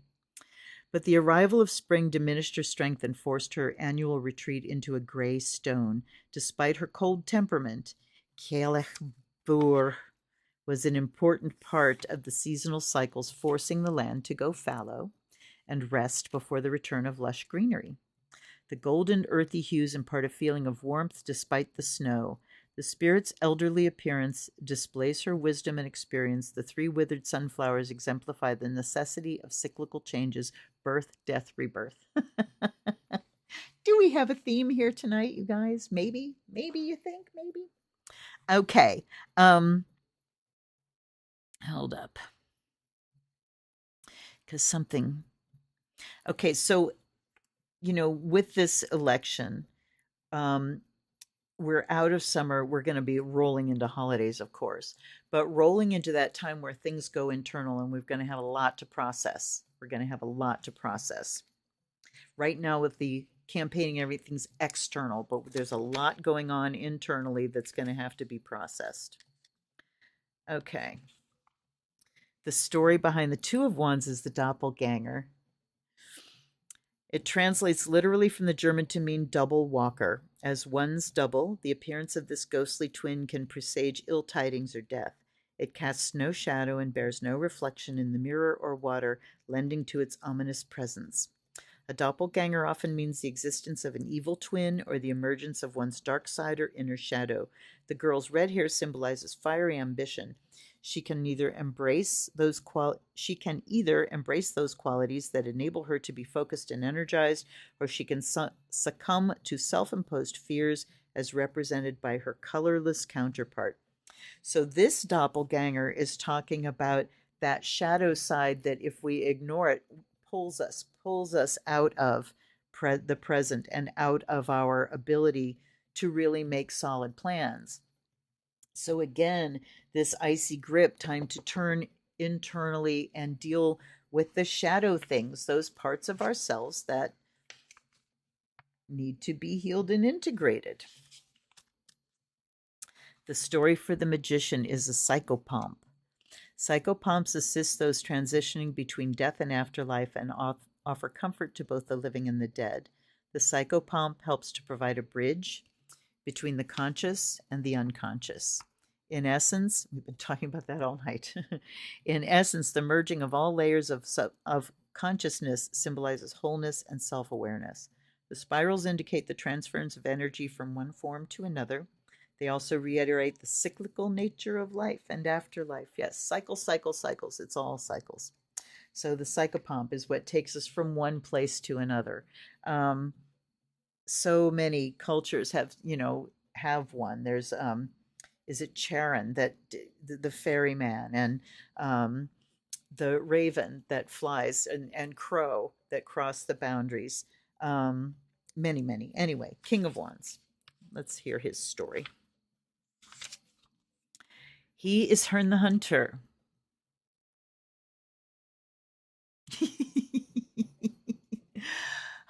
But the arrival of spring diminished her strength and forced her annual retreat into a gray stone. Despite her cold temperament, Cailleach Búr was an important part of the seasonal cycles, forcing the land to go fallow and rest before the return of lush greenery. The golden, earthy hues impart a feeling of warmth despite the snow. The spirit's elderly appearance displays her wisdom and experience. The three withered sunflowers exemplify the necessity of cyclical changes: birth, death, rebirth. Do we have a theme here tonight, you guys? Maybe you think, maybe. Okay. Hold up. Because something. Okay, so, with this election, we're out of summer. We're going to be rolling into holidays, of course, but rolling into that time where things go internal and we're going to have a lot to process. Right now with the campaigning, everything's external, but there's a lot going on internally that's going to have to be processed. Okay. The story behind the Two of Wands is the doppelganger. It translates literally from the German to mean double walker. As one's double, the appearance of this ghostly twin can presage ill tidings or death. It casts no shadow and bears no reflection in the mirror or water, lending to its ominous presence. A doppelganger often means the existence of an evil twin or the emergence of one's dark side or inner shadow. The girl's red hair symbolizes fiery ambition. She can either embrace those qualities that enable her to be focused and energized, or she can succumb to self-imposed fears as represented by her colorless counterpart. So this doppelganger is talking about that shadow side that, if we ignore it, pulls us out of the present and out of our ability to really make solid plans. So again, this icy grip, time to turn internally and deal with the shadow things, those parts of ourselves that need to be healed and integrated. The story for the magician is a psychopomp. Psychopomps assist those transitioning between death and afterlife and offer comfort to both the living and the dead. The psychopomp helps to provide a bridge between the conscious and the unconscious. In essence, we've been talking about that all night. In essence, the merging of all layers of consciousness symbolizes wholeness and self-awareness. The spirals indicate the transference of energy from one form to another. They also reiterate the cyclical nature of life and afterlife. Yes, cycles. It's all cycles. So the psychopomp is what takes us from one place to another. So many cultures have one. There's is it Charon, that the ferryman, and the raven that flies, and crow that cross the boundaries. Many. Anyway, King of Wands. Let's hear his story. He is Herne the Hunter.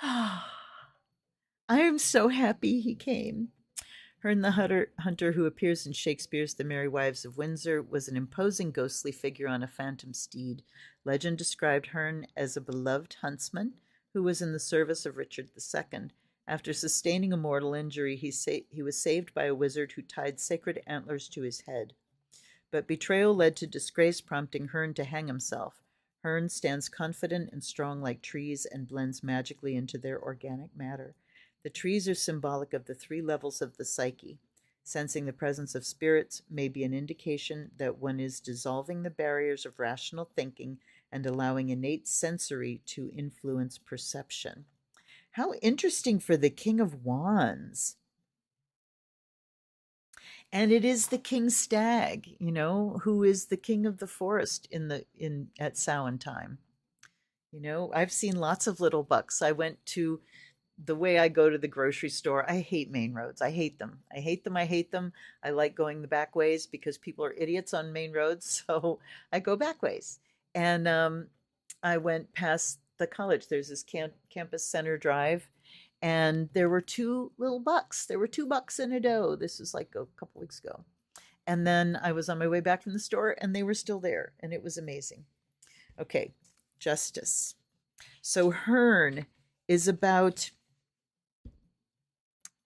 I am so happy he came. Herne the Hunter, who appears in Shakespeare's The Merry Wives of Windsor, was an imposing ghostly figure on a phantom steed. Legend described Herne as a beloved huntsman who was in the service of Richard II. After sustaining a mortal injury, he was saved by a wizard who tied sacred antlers to his head. But betrayal led to disgrace, prompting Herne to hang himself. Herne stands confident and strong like trees and blends magically into their organic matter. The trees are symbolic of the three levels of the psyche. Sensing the presence of spirits may be an indication that one is dissolving the barriers of rational thinking and allowing innate sensory to influence perception. How interesting for the King of Wands. And it is the king stag, who is the king of the forest at Samhain time. I've seen lots of little bucks. I went to the way I go to the grocery store. I hate main roads. I hate them. I like going the back ways because people are idiots on main roads. So I go back ways. And I went past the college. There's this campus center drive. And there were two little bucks. There were 2 bucks in a doe. This was like a couple weeks ago. And then I was on my way back from the store and they were still there. And it was amazing. Okay, justice. So Hern is about,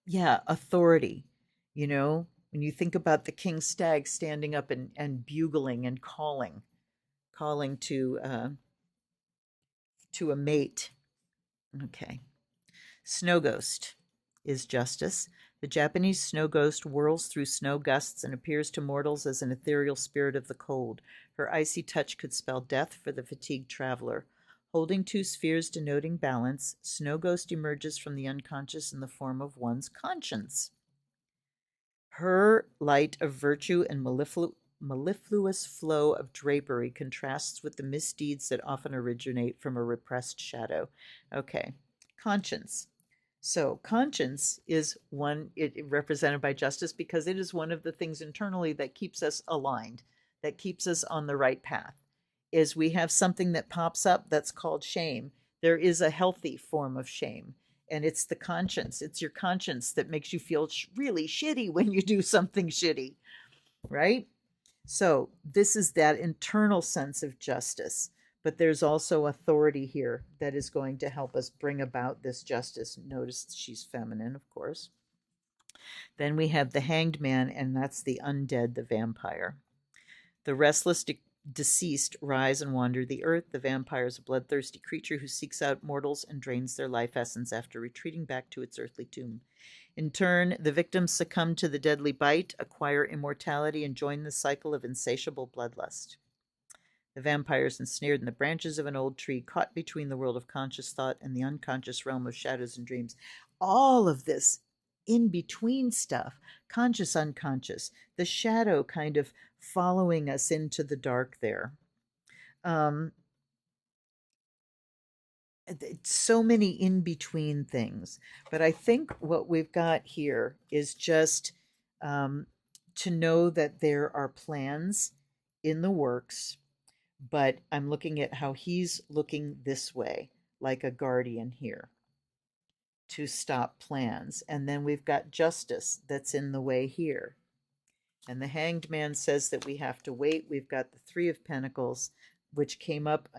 yeah, authority. You know, when you think about the king stag standing up and bugling and calling to a mate. Okay. Snow ghost is justice. The Japanese snow ghost whirls through snow gusts and appears to mortals as an ethereal spirit of the cold. Her icy touch could spell death for the fatigued traveler. Holding two spheres denoting balance, Snow Ghost emerges from the unconscious in the form of one's conscience. Her light of virtue and mellifluous flow of drapery contrasts with the misdeeds that often originate from a repressed shadow. Okay, conscience. So, conscience is represented by justice because it is one of the things internally that keeps us aligned, that keeps us on the right path. Is we have something that pops up that's called shame. There is a healthy form of shame, and it's the conscience. It's your conscience that makes you feel really shitty when you do something shitty, right? So, this is that internal sense of justice. But there's also authority here that is going to help us bring about this justice. Notice she's feminine, of course. Then we have the hanged man, and that's the undead, the vampire. The restless deceased rise and wander the earth. The vampire is a bloodthirsty creature who seeks out mortals and drains their life essence after retreating back to its earthly tomb. In turn, the victims succumb to the deadly bite, acquire immortality, and join the cycle of insatiable bloodlust. The vampire is ensnared in the branches of an old tree, caught between the world of conscious thought and the unconscious realm of shadows and dreams. All of this in between stuff, conscious, unconscious, the shadow kind of following us into the dark there. Um, so many in between things. But I think what we've got here is just to know that there are plans in the works, but I'm looking at how he's looking this way, like a guardian here, to stop plans. And then we've got justice that's in the way here. And the hanged man says that we have to wait. We've got the Three of Pentacles, which came up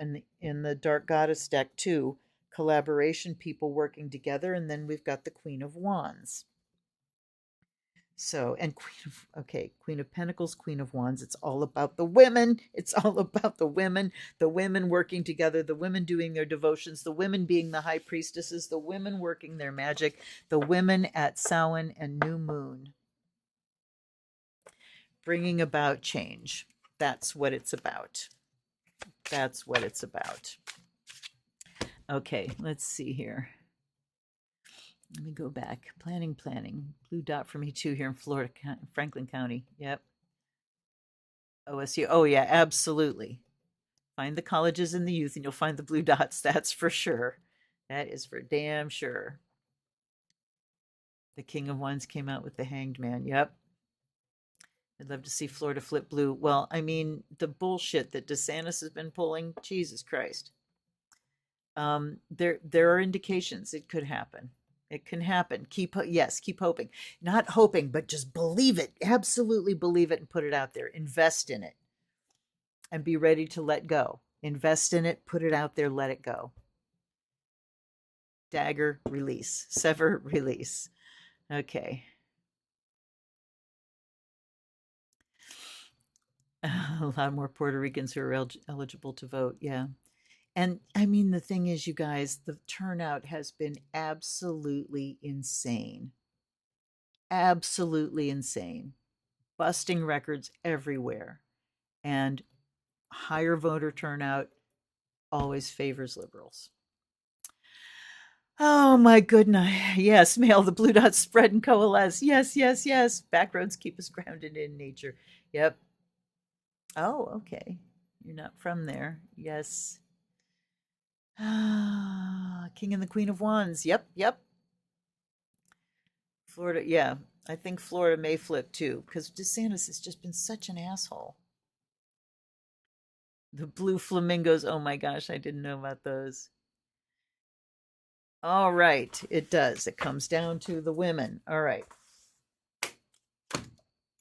in the Dark Goddess deck too. Collaboration, people working together. And then we've got the Queen of Wands. So, and Queen of Pentacles, Queen of Wands. It's all about the women. It's all about the women working together, the women doing their devotions, the women being the high priestesses, the women working their magic, the women at Samhain and New Moon, bringing about change. That's what it's about. That's what it's about. Okay, let's see here. Let me go back. Planning. Blue dot for me too here in Florida, Franklin County. Yep. OSU. Oh, yeah, absolutely. Find the colleges and the youth and you'll find the blue dots. That's for sure. That is for damn sure. The King of Wands came out with the Hanged Man. Yep. I'd love to see Florida flip blue. Well, I mean, the bullshit that DeSantis has been pulling, Jesus Christ. There are indications it could happen. It can happen. Keep hoping. Not hoping, but just believe it. Absolutely believe it and put it out there. Invest in it. And be ready to let go. Invest in it, put it out there, let it go. Dagger, release. Sever, release. Okay. A lot more Puerto Ricans who are eligible to vote. Yeah. And I mean, the thing is, you guys, the turnout has been absolutely insane. Absolutely insane. Busting records everywhere. And higher voter turnout always favors liberals. Oh my goodness. Yes, may all the blue dots spread and coalesce. Yes. Backroads keep us grounded in nature. Yep. Oh, okay. You're not from there. Yes. King and the Queen of Wands. Yep. Florida, yeah. I think Florida may flip too, because DeSantis has just been such an asshole. The blue flamingos. Oh my gosh, I didn't know about those. All right, it does. It comes down to the women. All right.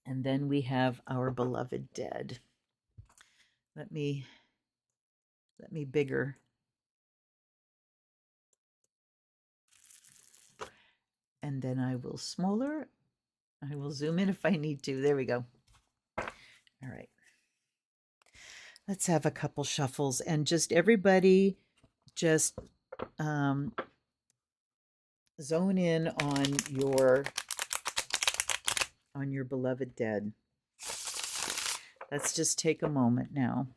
And then we have our beloved dead. Let me bigger And then I will smaller. I will zoom in if I need to. There we go. All right. Let's have a couple shuffles and just everybody just zone in on your beloved dead. Let's just take a moment now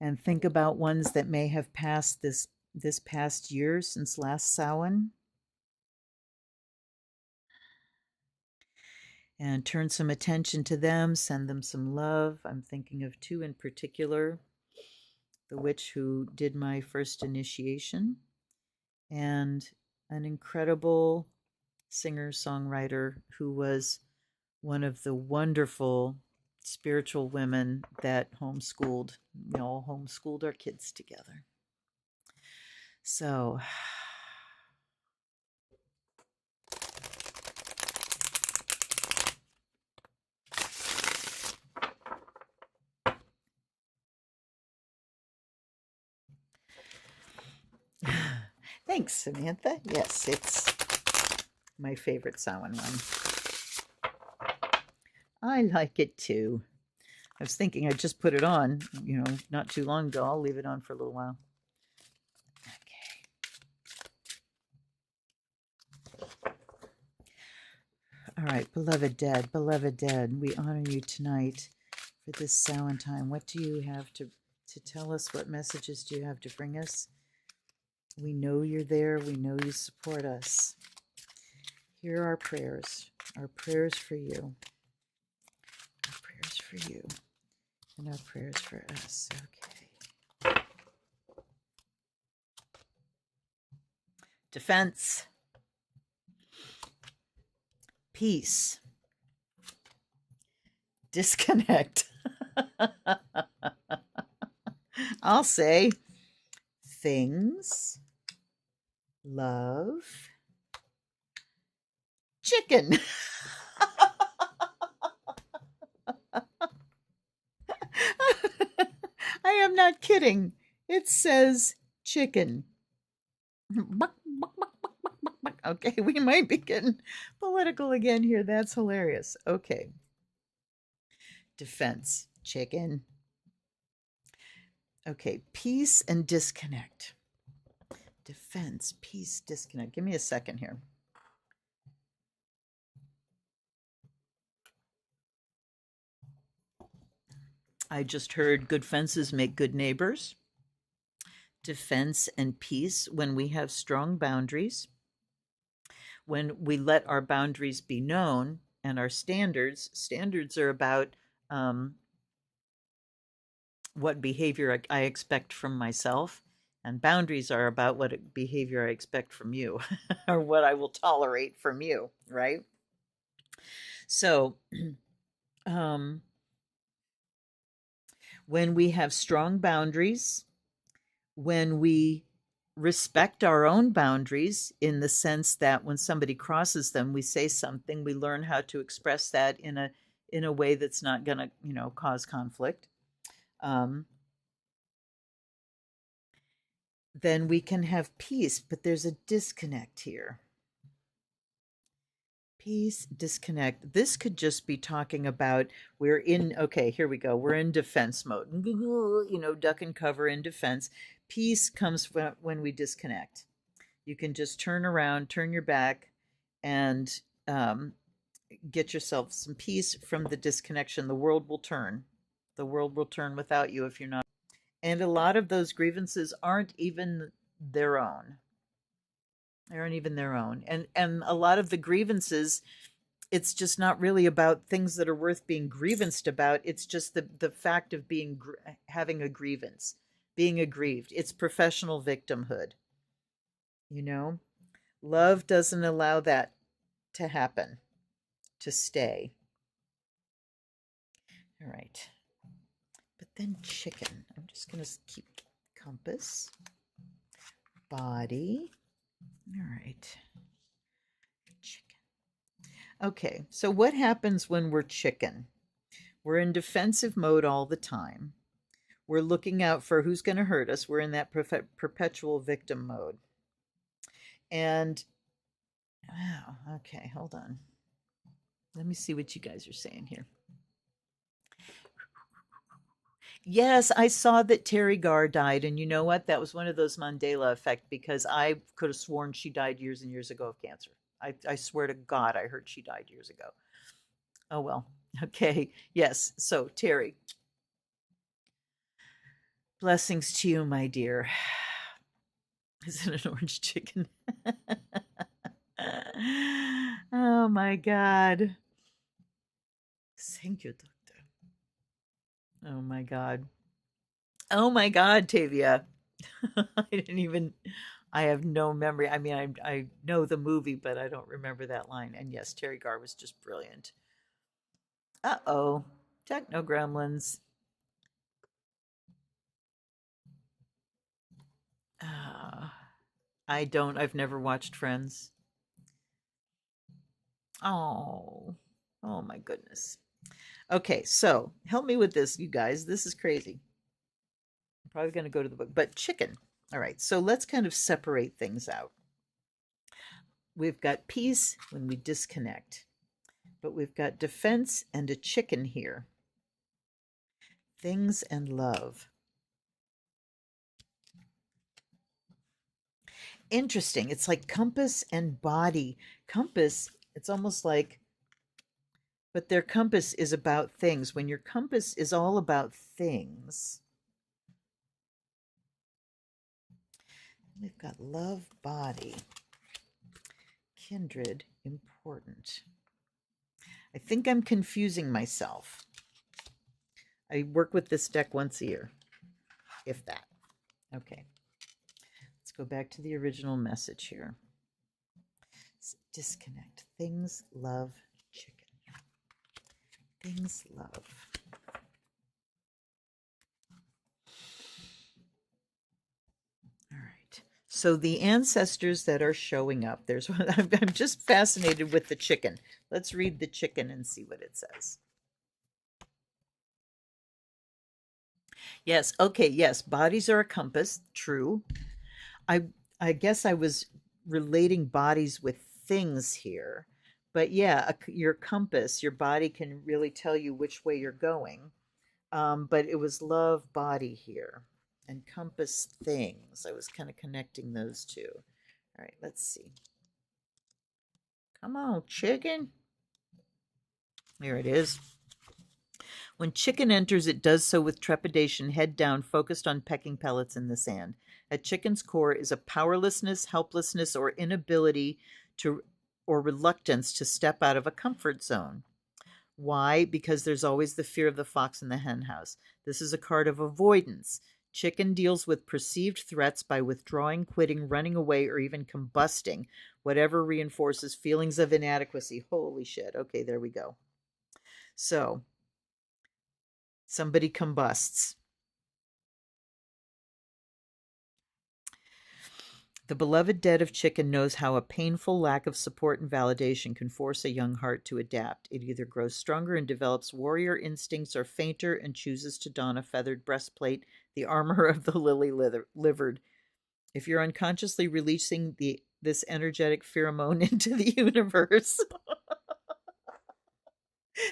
and think about ones that may have passed this past year since last Samhain. And turn some attention to them, send them some love. I'm thinking of two in particular. The witch who did my first initiation, and an incredible singer-songwriter who was one of the wonderful spiritual women that homeschooled. We all homeschooled our kids together. So thanks, Samantha. Yes, it's my favorite Samhain one. I like it too. I was thinking I'd just put it on, not too long ago. I'll leave it on for a little while. Okay. All right, beloved dead, we honor you tonight for this Samhain time. What do you have to tell us? What messages do you have to bring us? We know you're there. We know you support us. Hear our prayers for you. Our prayers for you, and our prayers for us. Okay. Defense. Peace. Disconnect. I'll say things. Love. Chicken. I am not kidding. It says chicken. Okay, we might be getting political again here. That's hilarious. Okay. Defense. Chicken. Okay, peace and disconnect. Defense, peace, disconnect. Give me a second here. I just heard good fences make good neighbors. Defense and peace when we have strong boundaries. When we let our boundaries be known, and our standards are about what behavior I expect from myself, and boundaries are about what behavior I expect from you or what I will tolerate from you, right? So when we have strong boundaries, when we respect our own boundaries in the sense that when somebody crosses them, we say something, we learn how to express that in a way that's not going to, cause conflict. Then we can have peace, but there's a disconnect here. Peace, disconnect. This could just be talking about okay, here we go. We're in defense mode, duck and cover in defense. Peace comes when we disconnect. You can just turn around, turn your back, and get yourself some peace from the disconnection. The world will turn. The world will turn without you if you're not. And a lot of those grievances aren't even their own. They aren't even their own. And a lot of the grievances, it's just not really about things that are worth being grievanced about. It's just the fact of having a grievance, being aggrieved. It's professional victimhood. Love doesn't allow that to happen, to stay. All right. But then chicken. I'm just going to keep compass. Body. All right. Chicken. Okay, so what happens when we're chicken? We're in defensive mode all the time. We're looking out for who's going to hurt us. We're in that perpetual victim mode. And Wow. Okay, hold on. Let me see what you guys are saying here. Yes, I saw that Terry Garr died, and you know what? That was one of those Mandela effect because I could have sworn she died years and years ago of cancer. I swear to God, I heard she died years ago. Oh well. Okay. Yes. So Terry, blessings to you, my dear. Is it an orange chicken? Oh my God. Thank you, doctor. Oh my God. Oh my God, Tavia. I didn't even, I have no memory. I mean, I know the movie, but I don't remember that line. And yes, Terry Garr was just brilliant. Uh oh. Techno Gremlins. Uh, I've never watched Friends. Oh, oh my goodness. Okay, so help me with this, you guys. This is crazy. I'm probably going to go to the book, but chicken. All right, so let's kind of separate things out. We've got peace when we disconnect, but we've got defense and a chicken here. Things and love. Interesting. It's like compass and body. Compass, it's almost like, but their compass is about things. When your compass is all about things, we've got love, body, kindred, important. I think I'm confusing myself. I work with this deck once a year, if that. Okay. Let's go back to the original message here. Disconnect. Things, love, chicken. Things, love. All right. So the ancestors that are showing up, there's one, I'm just fascinated with the chicken. Let's read the chicken and see what it says. Yes, okay, yes, bodies are a compass, true. I I guess I was relating bodies with things here. But yeah, your compass, your body can really tell you which way you're going. But it was love body here and compass things. I was kind of connecting those two. All right, let's see. Come on, chicken. Here it is. When chicken enters, it does so with trepidation, head down, focused on pecking pellets in the sand. At chicken's core is a powerlessness, helplessness, or inability to, or reluctance to step out of a comfort zone. Why? Because there's always the fear of the fox in the henhouse. This is a card of avoidance. Chicken deals with perceived threats by withdrawing, quitting, running away, or even combusting, whatever reinforces feelings of inadequacy. Holy shit. Okay, there we go. So, somebody combusts. The beloved dead of chicken knows how a painful lack of support and validation can force a young heart to adapt. It either grows stronger and develops warrior instincts or fainter and chooses to don a feathered breastplate, the armor of the lily-livered. If you're unconsciously releasing this energetic pheromone into the universe,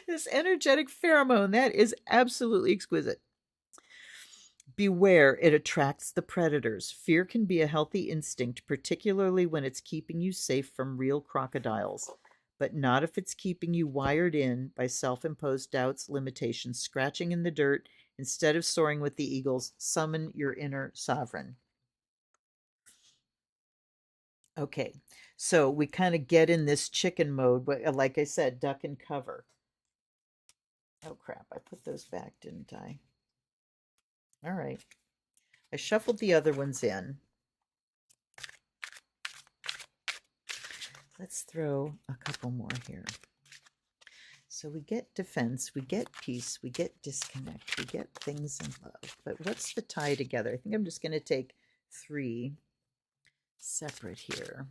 this energetic pheromone, that is absolutely exquisite. Beware, it attracts the predators. Fear can be a healthy instinct, particularly when it's keeping you safe from real crocodiles, but not if it's keeping you wired in by self-imposed doubts, limitations, scratching in the dirt. Instead of soaring with the eagles, summon your inner sovereign. Okay, so we kind of get in this chicken mode, but like I said, duck and cover. Oh crap, I put those back, didn't I? All right. I shuffled the other ones in. Let's throw a couple more here. So we get defense, we get peace, we get disconnect, we get things in love. But what's the tie together? I think I'm just going to take 3 separate here.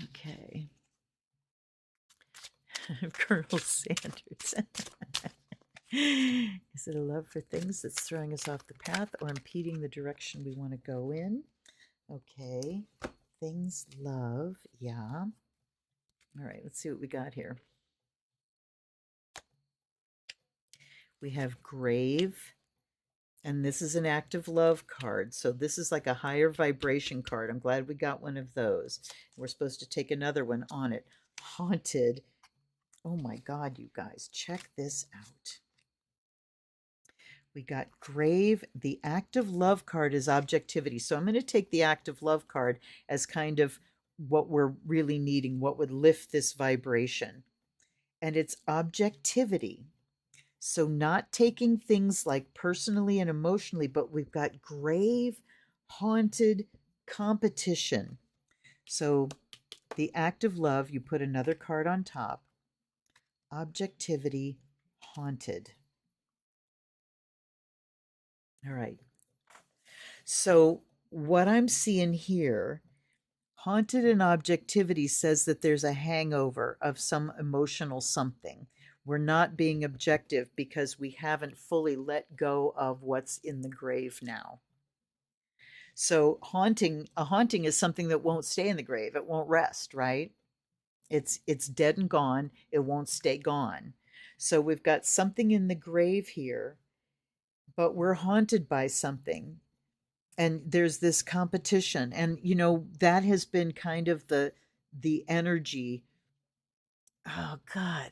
Okay. Colonel Sanders. Is it a love for things that's throwing us off the path or impeding the direction we want to go in? Okay. Things love. Yeah. All right, let's see what we got here. We have grave, and this is an active love card. So this is like a higher vibration card. I'm glad we got one of those. We're supposed to take another one on it. Haunted. Oh my God, you guys, check this out. We got grave. The active love card is objectivity. So I'm going to take the active love card as kind of what we're really needing, what would lift this vibration. And it's objectivity. So not taking things like personally and emotionally, but we've got grave, haunted competition. So the active love, you put another card on top. Objectivity, haunted. All right. So what I'm seeing here, haunted and objectivity says that there's a hangover of some emotional something. We're not being objective because we haven't fully let go of what's in the grave now. So a haunting is something that won't stay in the grave. It won't rest, right? It's dead and gone. It won't stay gone. So we've got something in the grave here, but we're haunted by something. And there's this competition, and that has been kind of the energy. Oh God,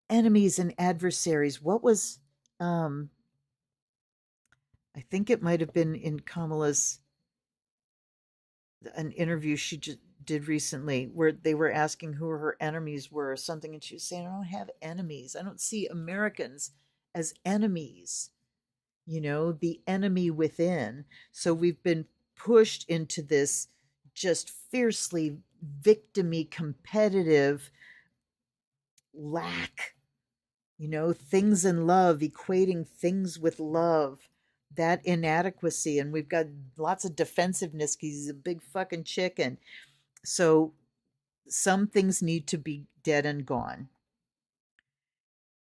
enemies and adversaries. What was I think it might have been in Kamala's an interview she just did recently, where they were asking who her enemies were or something, and she was saying, I don't have enemies. I don't see Americans as enemies. The enemy within. So we've been pushed into this just fiercely victimy, competitive lack, things in love, equating things with love, that inadequacy. And we've got lots of defensiveness because he's a big fucking chicken. So some things need to be dead and gone.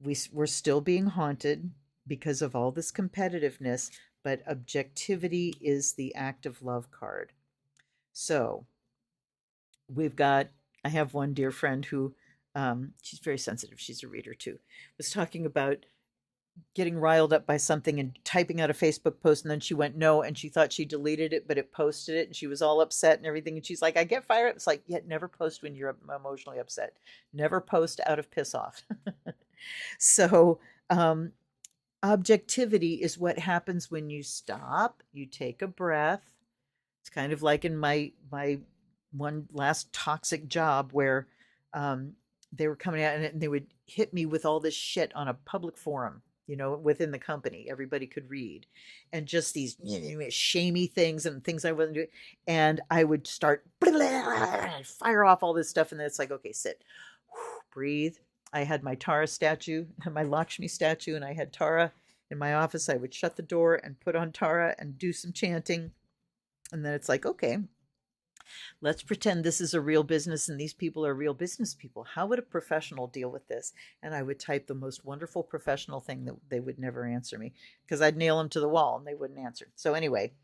We're still being haunted because of all this competitiveness, but objectivity is the active love card. So I have one dear friend who, she's very sensitive. She's a reader too, was talking about getting riled up by something and typing out a Facebook post, and then she went no, and she thought she deleted it, but it posted it, and she was all upset and everything. And she's like, I get fired up. It's like, never post when you're emotionally upset. Never post out of piss off. So, objectivity is what happens when you stop, you take a breath. It's kind of like in my one last toxic job where they were coming out and they would hit me with all this shit on a public forum, within the company. Everybody could read, and just these shamey things and things I wasn't doing. And I would start fire off all this stuff, and then it's like, okay, sit, breathe. I had my Tara statue, my Lakshmi statue, and I had Tara in my office. I would shut the door and put on Tara and do some chanting. And then it's like, okay, let's pretend this is a real business and these people are real business people. How would a professional deal with this? And I would type the most wonderful professional thing that they would never answer me, because I'd nail them to the wall and they wouldn't answer. So anyway,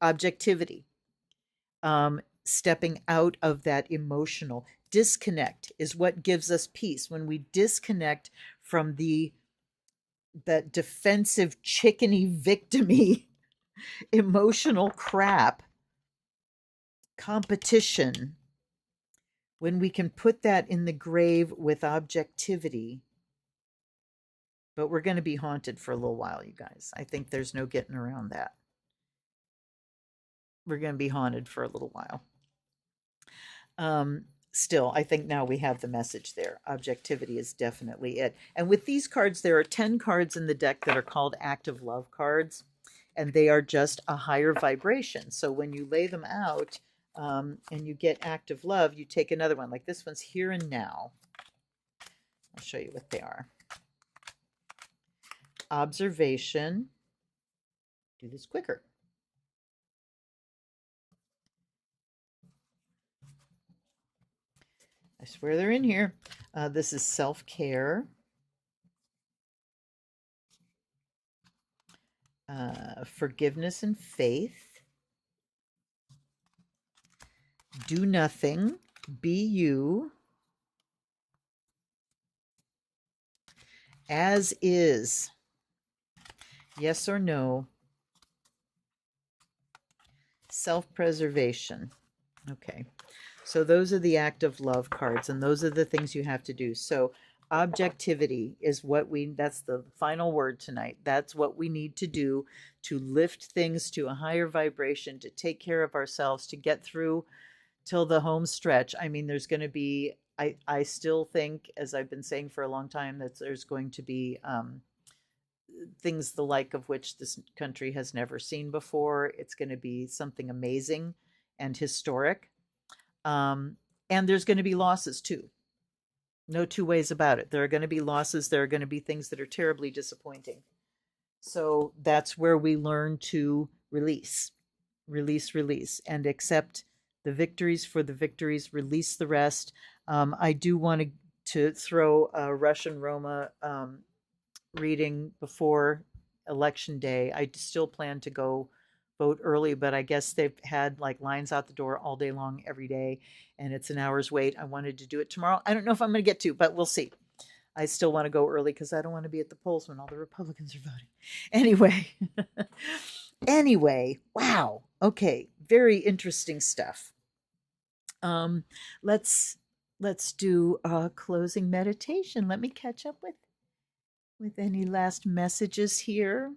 objectivity. Stepping out of that emotional disconnect is what gives us peace. When we disconnect from that defensive, chickeny, victimy, emotional crap, competition, when we can put that in the grave with objectivity. But we're going to be haunted for a little while, you guys. I think there's no getting around that. We're going to be haunted for a little while. Still, I think now we have the message there. Objectivity is definitely it. And with these cards, there are 10 cards in the deck that are called active love cards, and they are just a higher vibration. So when you lay them out and you get active love, you take another one. Like this one's here and now. I'll show you what they are. Observation. Do this quicker. I swear they're in here. This is self-care. Forgiveness and faith. Do nothing. Be you. As is. Yes or no. Self-preservation. Okay. So those are the act of love cards, and those are the things you have to do. So objectivity is that's the final word tonight. That's what we need to do to lift things to a higher vibration, to take care of ourselves, to get through till the home stretch. I mean, there's going to be, I still think, as I've been saying for a long time, that there's going to be things the like of which this country has never seen before. It's going to be something amazing and historic. And there's going to be losses too. No two ways about it. There are going to be losses. There are going to be things that are terribly disappointing. So that's where we learn to release, and accept the victories for the victories, release the rest. I do want to throw a Russian Roma reading before election day. I still plan to go vote early, but I guess they've had like lines out the door all day long every day, and it's an hour's wait. I wanted to do it tomorrow. I don't know if I'm going to get to, but we'll see. I still want to go early because I don't want to be at the polls when all the Republicans are voting. Anyway, wow. Okay, very interesting stuff. Let's do a closing meditation. Let me catch up with any last messages here.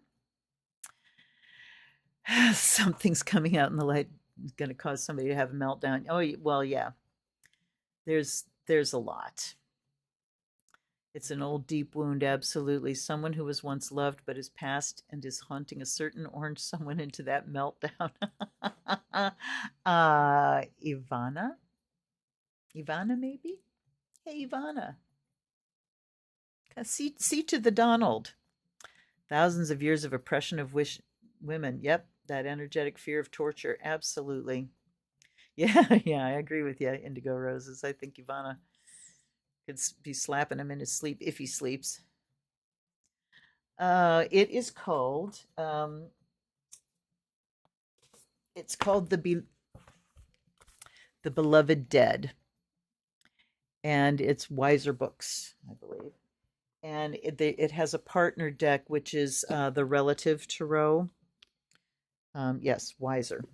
Something's coming out in the light. It's going to cause somebody to have a meltdown. Oh, well, yeah. There's a lot. It's an old deep wound, absolutely. Someone who was once loved but is past and is haunting a certain orange someone into that meltdown. Ivana? Ivana, maybe? Hey, Ivana. See to the Donald. Thousands of years of oppression of women. Yep, that energetic fear of torture. Absolutely. Yeah, I agree with you, Indigo Roses. I think Ivana could be slapping him in his sleep if he sleeps. It is called. It's called the Beloved Dead, and it's Wiser Books, I believe. And it has a partner deck, which is the Relative Tarot. Yes, Wiser.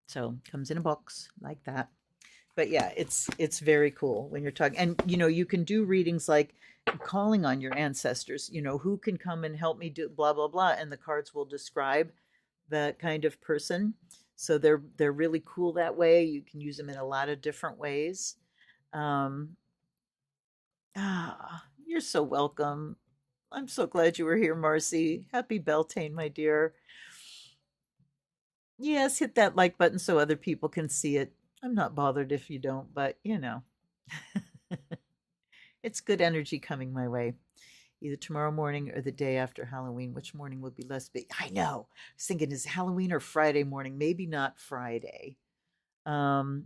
So comes in a box like that. But yeah, it's very cool when you're talking, and you can do readings like calling on your ancestors. Who can come and help me do blah blah blah, and the cards will describe that kind of person. So they're really cool that way. You can use them in a lot of different ways. You're so welcome. I'm so glad you were here, Marcy. Happy Beltane, my dear. Yes, hit that like button so other people can see it. I'm not bothered if you don't, but it's good energy coming my way. Either tomorrow morning or the day after Halloween. Which morning would be less big? I know. I was thinking, is Halloween or Friday morning? Maybe not Friday. Friday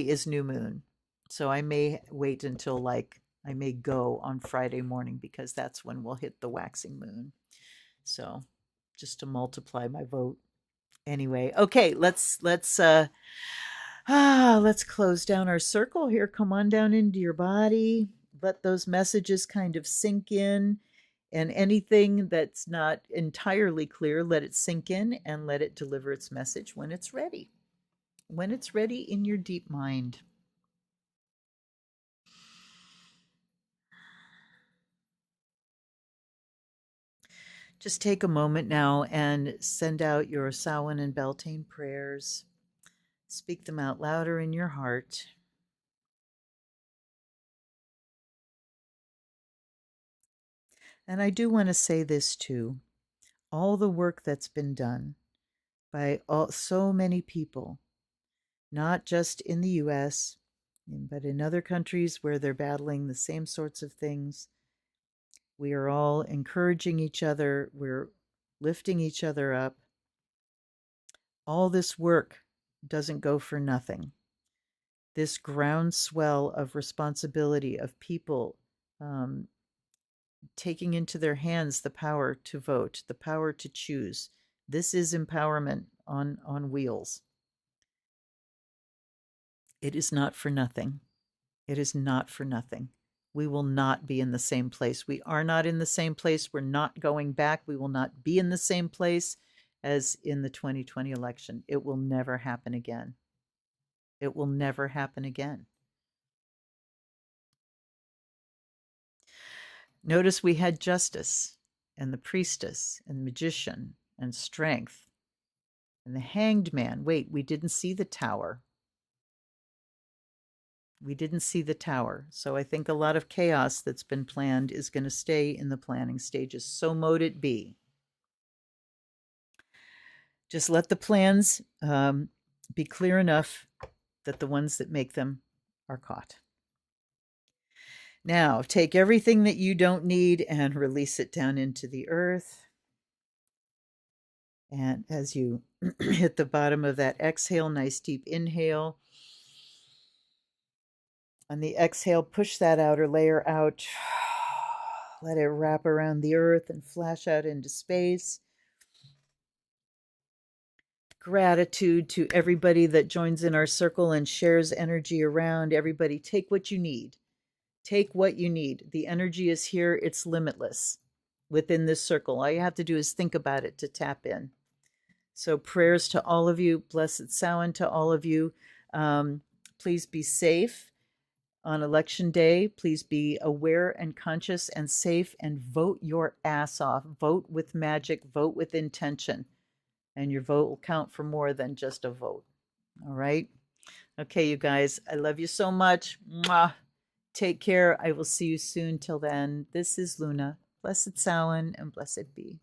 is new moon. So I may wait until I may go on Friday morning because that's when we'll hit the waxing moon. So just to multiply my vote. Anyway, okay, let's close down our circle here. Come on down into your body. Let those messages kind of sink in, and anything that's not entirely clear, let it sink in and let it deliver its message when it's ready. When it's ready in your deep mind. Just take a moment now and send out your Samhain and Beltane prayers. Speak them out louder in your heart. And I do want to say this too. All the work that's been done by so many people, not just in the US, but in other countries where they're battling the same sorts of things. We are all encouraging each other. We're lifting each other up. All this work doesn't go for nothing. This groundswell of responsibility of people taking into their hands the power to vote, the power to choose. This is empowerment on wheels. It is not for nothing. It is not for nothing. We will not be in the same place. We are not in the same place. We're not going back. We will not be in the same place as in the 2020 election. It will never happen again. It will never happen again. Notice we had justice and the priestess and magician and strength and the hanged man. Wait, we didn't see the tower. We didn't see the tower. So I think a lot of chaos that's been planned is going to stay in the planning stages. So mote it be. Just let the plans be clear enough that the ones that make them are caught. Now, take everything that you don't need and release it down into the earth. And as you hit the bottom of that exhale, nice deep inhale. On the exhale, push that outer layer out. Let it wrap around the earth and flash out into space. Gratitude to everybody that joins in our circle and shares energy around. Everybody, take what you need. Take what you need. The energy is here. It's limitless within this circle. All you have to do is think about it to tap in. So prayers to all of you. Blessed Samhain to all of you. Please be safe on election day. Please be aware and conscious and safe and vote your ass off. Vote with magic. Vote with intention. And your vote will count for more than just a vote. All right? Okay, you guys. I love you so much. Mwah. Take care. I will see you soon. Till then, this is Luna. Blessed Samhain and blessed be.